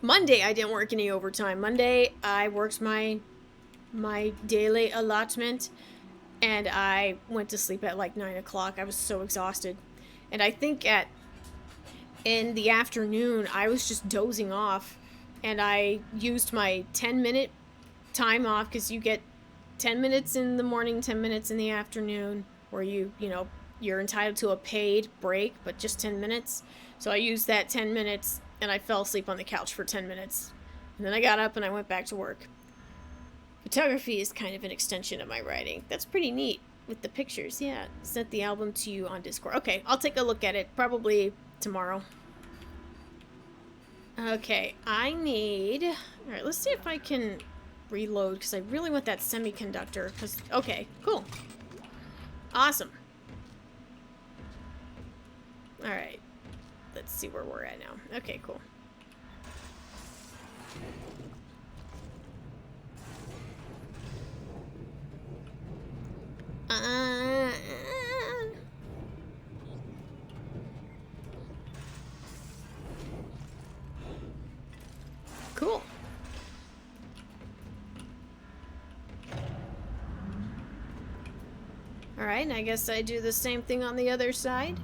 A: Monday, I didn't work any overtime. Monday, I worked my daily allotment. And I went to sleep at like 9 o'clock. I was so exhausted. And I think in the afternoon, I was just dozing off. And I used my 10-minute time off, because you get 10 minutes in the morning, 10 minutes in the afternoon, where you're entitled to a paid break, but just 10 minutes. So I used that 10 minutes, and I fell asleep on the couch for 10 minutes. And then I got up and I went back to work. Photography is kind of an extension of my writing. That's pretty neat with the pictures. Yeah, sent the album to you on Discord. Okay, I'll take a look at it probably tomorrow. Okay, I need... Alright, let's see if I can reload, because I really want that semiconductor. Okay, cool. Awesome. Alright, let's see where we're at now. Okay, cool. Cool. Alright, and I guess I do the same thing on the other side.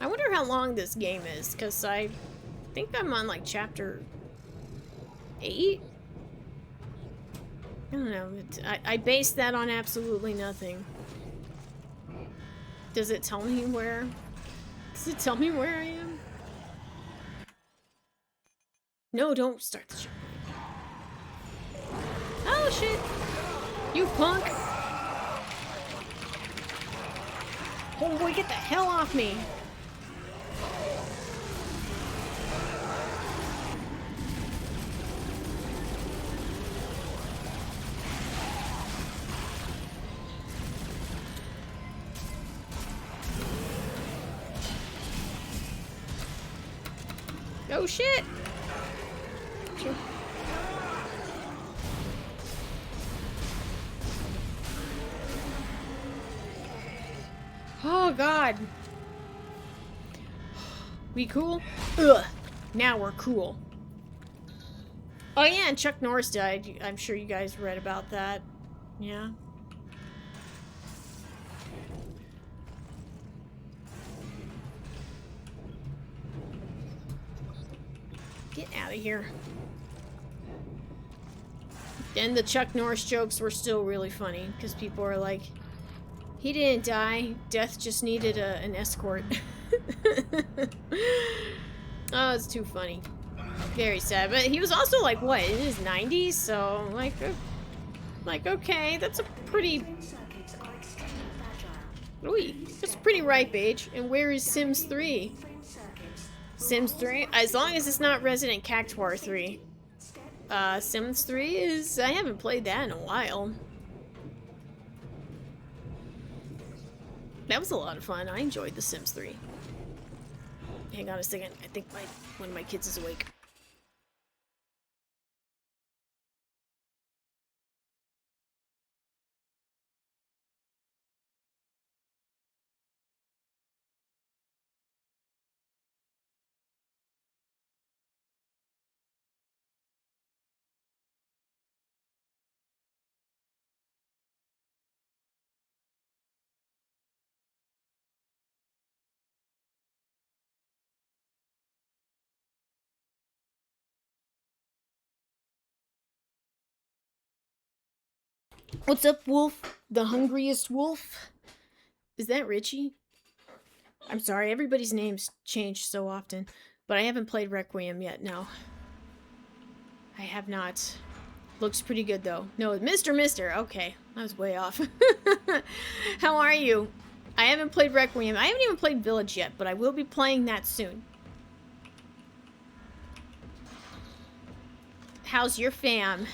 A: I wonder how long this game is, because I think I'm on like chapter 8? I don't know. I base that on absolutely nothing. Does it tell me where? Does it tell me where I am? No, don't start the show. Oh shit! You punk! Oh boy, get the hell off me! Oh shit! Sure. Oh god. We cool? Ugh. Now we're cool. Oh yeah, and Chuck Norris died. I'm sure you guys read about that. Yeah. Get out of here. And the Chuck Norris jokes were still really funny because people were like, he didn't die. Death just needed an escort. Oh, it's too funny. Very sad. But he was also like, what, in his 90s? So, like, okay, that's a pretty...
B: Circuits are extremely fragile.
A: Ooh, that's a pretty ripe age. And where is Sims 3? Sims 3? As long as it's not Resident Cactuar 3. Sims 3 is... I haven't played that in a while. That was a lot of fun. I enjoyed The Sims 3. Hang on a second. I think one of my kids is awake. What's up, Wolf? The hungriest wolf? Is that Richie? I'm sorry, everybody's names change so often. But I haven't played Requiem yet, no. I have not. Looks pretty good, though. No, Mr. Okay, I was way off. How are you? I haven't played Requiem. I haven't even played Village yet, but I will be playing that soon. How's your fam?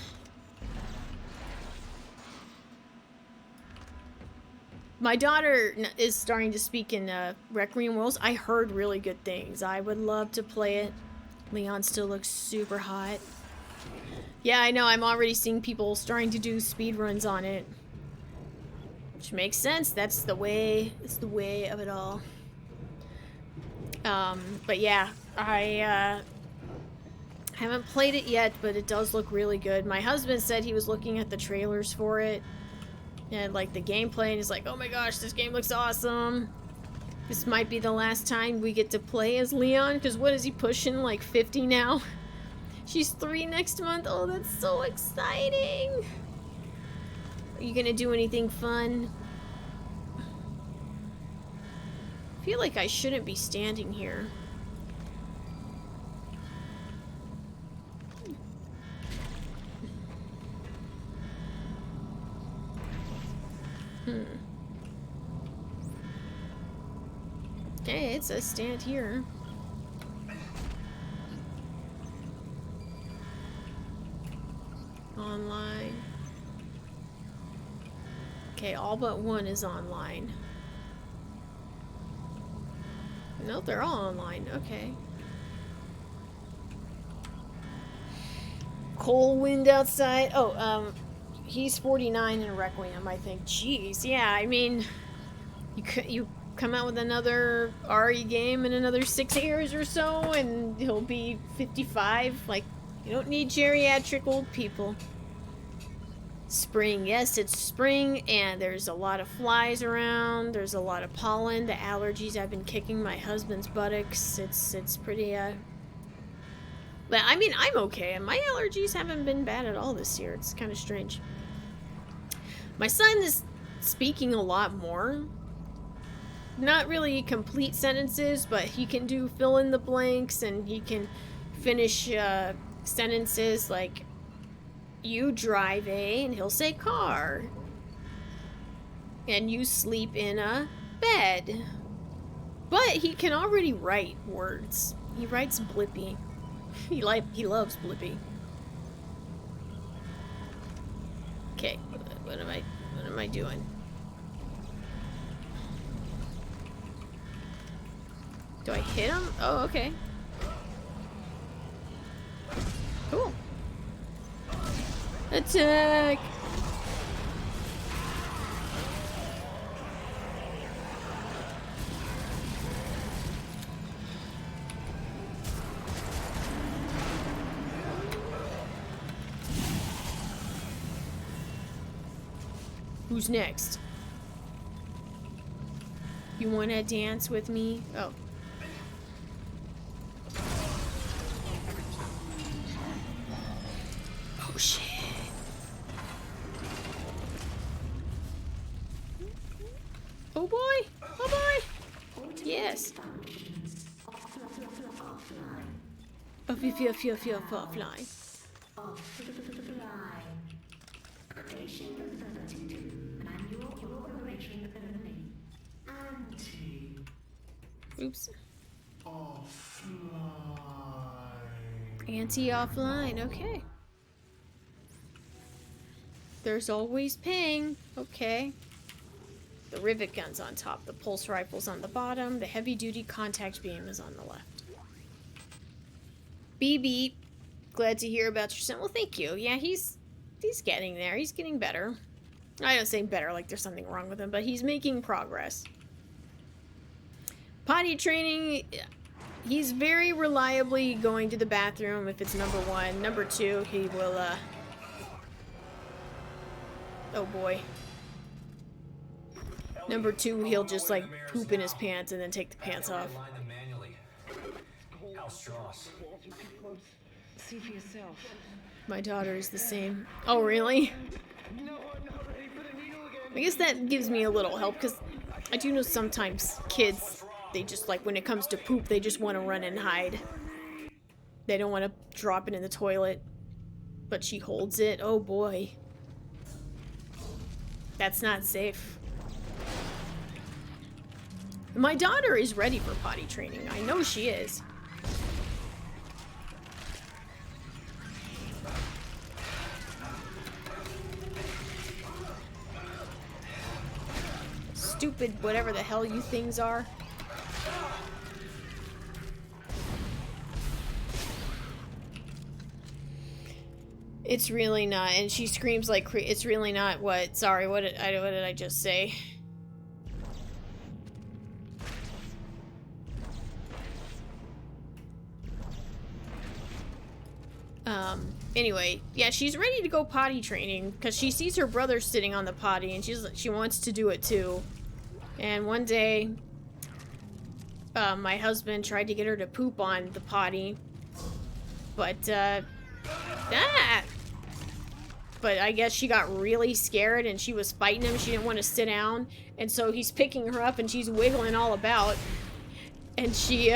A: My daughter is starting to speak in Requiem Worlds. I heard really good things. I would love to play it. Leon still looks super hot. Yeah, I know. I'm already seeing people starting to do speedruns on it. Which makes sense. That's the way. It's the way of it all. But yeah, I haven't played it yet, but it does look really good. My husband said he was looking at the trailers for it. And like the gameplay, and he's like, oh my gosh, this game looks awesome. This might be the last time we get to play as Leon, because what is he pushing, like 50 now? She's 3 next month. Oh, that's so exciting. Are you gonna do anything fun? I feel like I shouldn't be standing here. Okay, it says stand here. Online. Okay, all but one is online. No, they're all online. Okay. Cold wind outside. Oh, he's 49 in Requiem, I think. Jeez, yeah, I mean, you come out with another RE game in another 6 years or so, and he'll be 55. Like, you don't need geriatric old people. Spring, yes, it's spring, and there's a lot of flies around. There's a lot of pollen. The allergies have been kicking my husband's buttocks. It's pretty, But, I mean, I'm okay, and my allergies haven't been bad at all this year. It's kind of strange. My son is speaking a lot more. Not really complete sentences, but he can do fill in the blanks, and he can finish sentences like, you drive a, and he'll say car. And you sleep in a bed. But he can already write words. He writes Blippi. He loves Blippi. Okay, what am I doing? Do I hit him? Oh, okay. Cool. Attack! Who's next? You wanna dance with me? Oh. Oh shit. Oh boy! Oh boy! Yes. Oh, feel offline.
B: Station reverted to manual operation only. Anti.
A: Oops.
B: Offline.
A: Anti-offline. Okay. There's always ping. Okay. The rivet gun's on top. The pulse rifle's on the bottom. The heavy-duty contact beam is on the left. BB. Glad to hear about your son. Well, thank you. Yeah, he's getting there. He's getting better. I don't say better like there's something wrong with him, but he's making progress. Potty training, he's very reliably going to the bathroom if it's number 1. Number 2, he will, oh boy. Number 2, he'll just, like, poop in his pants and then take the pants off.
C: Hal Strauss.
E: See for yourself.
A: My daughter is the same. Oh, really? I guess that gives me a little help, because I do know sometimes kids, they just, like, when it comes to poop, they just want to run and hide. They don't want to drop it in the toilet. But she holds it. Oh, boy. That's not safe. My daughter is ready for potty training. I know she is. Stupid whatever the hell you things are. It's really not, and she screams like it's really not what? Sorry, what did I just say? Anyway, yeah, she's ready to go potty training because she sees her brother sitting on the potty and she wants to do it too. And one day, my husband tried to get her to poop on the potty, but but I guess she got really scared and she was fighting him. She didn't want to sit down, and so he's picking her up and she's wiggling all about, and she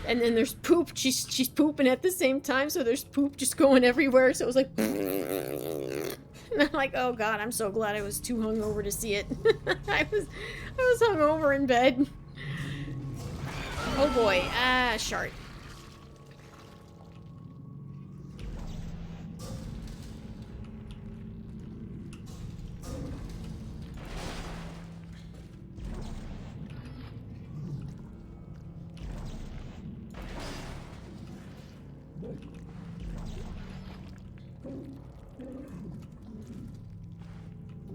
A: and then there's poop. She's pooping at the same time, so there's poop just going everywhere. So it was like, and I'm like, oh god, I'm so glad I was too hungover to see it. I was hungover in bed. Oh boy, shart.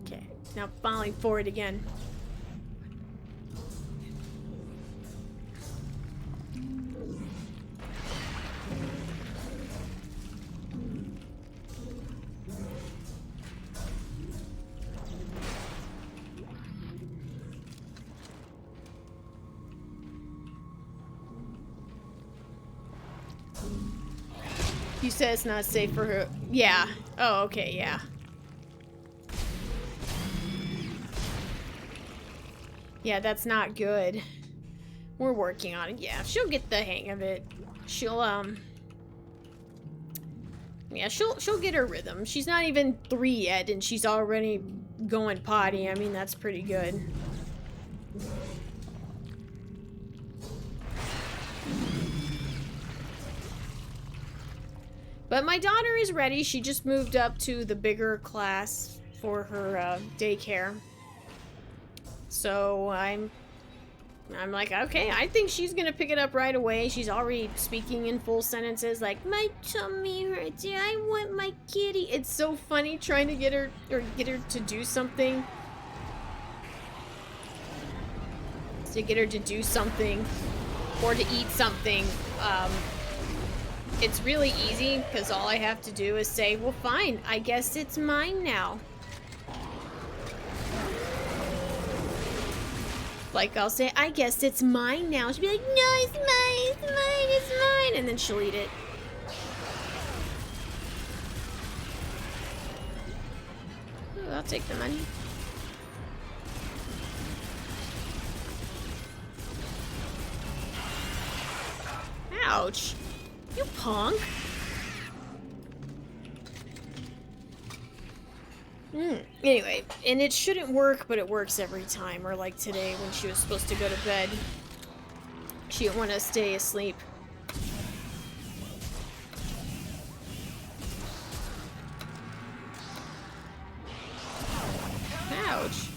A: Okay, now falling forward again. You said it's not safe for her. Yeah. Oh, okay, yeah. Yeah, that's not good. We're working on it. Yeah, she'll get the hang of it. She'll, yeah, she'll get her rhythm. She's not even 3 yet, and she's already going potty. I mean, that's pretty good. But my daughter is ready. She just moved up to the bigger class for her daycare. So I'm like, okay, I think she's gonna pick it up right away. She's already speaking in full sentences like, my tummy hurts, I want my kitty. It's so funny trying to get her to do something. To get her to do something or to eat something. It's really easy because all I have to do is say, well, fine, I guess it's mine now. Like, I'll say, I guess it's mine now. She'll be like, no, it's mine, it's mine, it's mine. And then she'll eat it. Ooh, I'll take the money. Ouch. You punk. Anyway, and it shouldn't work, but it works every time. Or like today when she was supposed to go to bed. She didn't want to stay asleep. Ouch.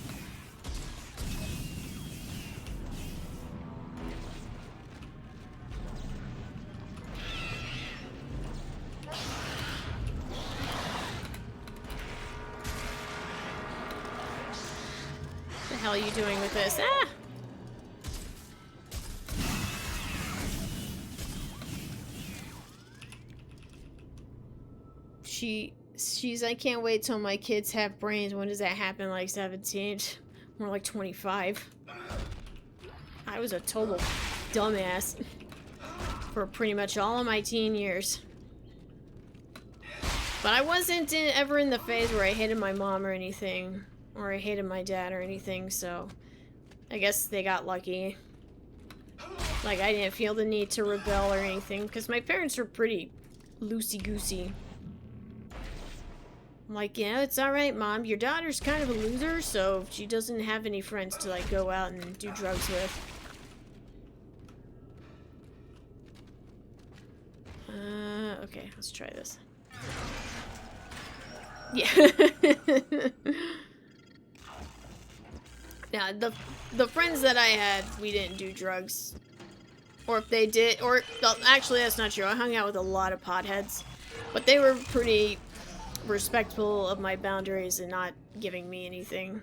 A: What the hell are you doing with this? Ah! She's, I can't wait till my kids have brains. When does that happen? Like 17? More like 25. I was a total dumbass for pretty much all of my teen years. But I wasn't ever in the phase where I hated my mom or anything. Or I hated my dad or anything, so I guess they got lucky. Like, I didn't feel the need to rebel or anything, because my parents were pretty loosey-goosey. I'm like, yeah, it's alright, Mom. Your daughter's kind of a loser, so she doesn't have any friends to, like, go out and do drugs with. Okay, let's try this. Yeah. Yeah, the friends that I had, we didn't do drugs. Or if they did, or, well, actually that's not true. I hung out with a lot of potheads. But they were pretty respectful of my boundaries and not giving me anything.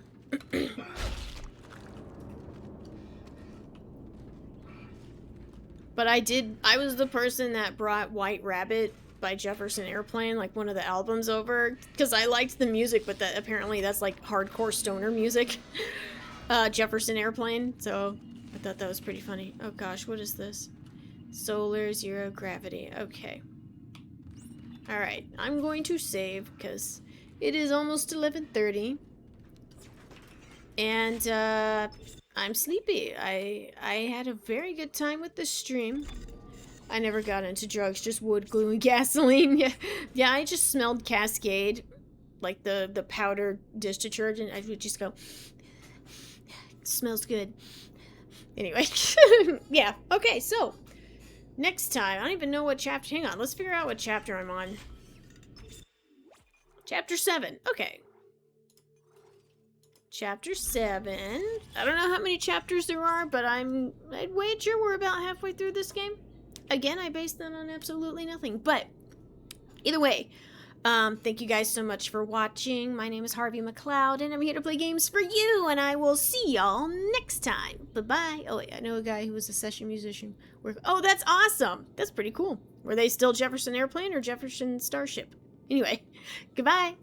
A: But I was the person that brought White Rabbit by Jefferson Airplane, like one of the albums over, because I liked the music, but that apparently that's like hardcore stoner music. Jefferson Airplane, so I thought that was pretty funny. Oh gosh, what is this? Solar zero gravity. Okay. Alright, I'm going to save because it is almost 11:30. And I'm sleepy. I had a very good time with this stream. I never got into drugs, just wood, glue, and gasoline. Yeah, I just smelled Cascade, like the powder dish detergent. I would just go, smells good. Anyway, yeah. Okay, so next time, I don't even know what chapter. Hang on, let's figure out what chapter I'm on. Chapter 7. Okay. Chapter 7. I don't know how many chapters there are, but I'd wager we're about halfway through this game. Again, I based that on absolutely nothing. But either way, thank you guys so much for watching. My name is Harvey McLeod, and I'm here to play games for you, and I will see y'all next time. Bye-bye. Oh, wait, I know a guy who was a session musician. Oh, that's awesome. That's pretty cool. Were they still Jefferson Airplane or Jefferson Starship? Anyway, goodbye.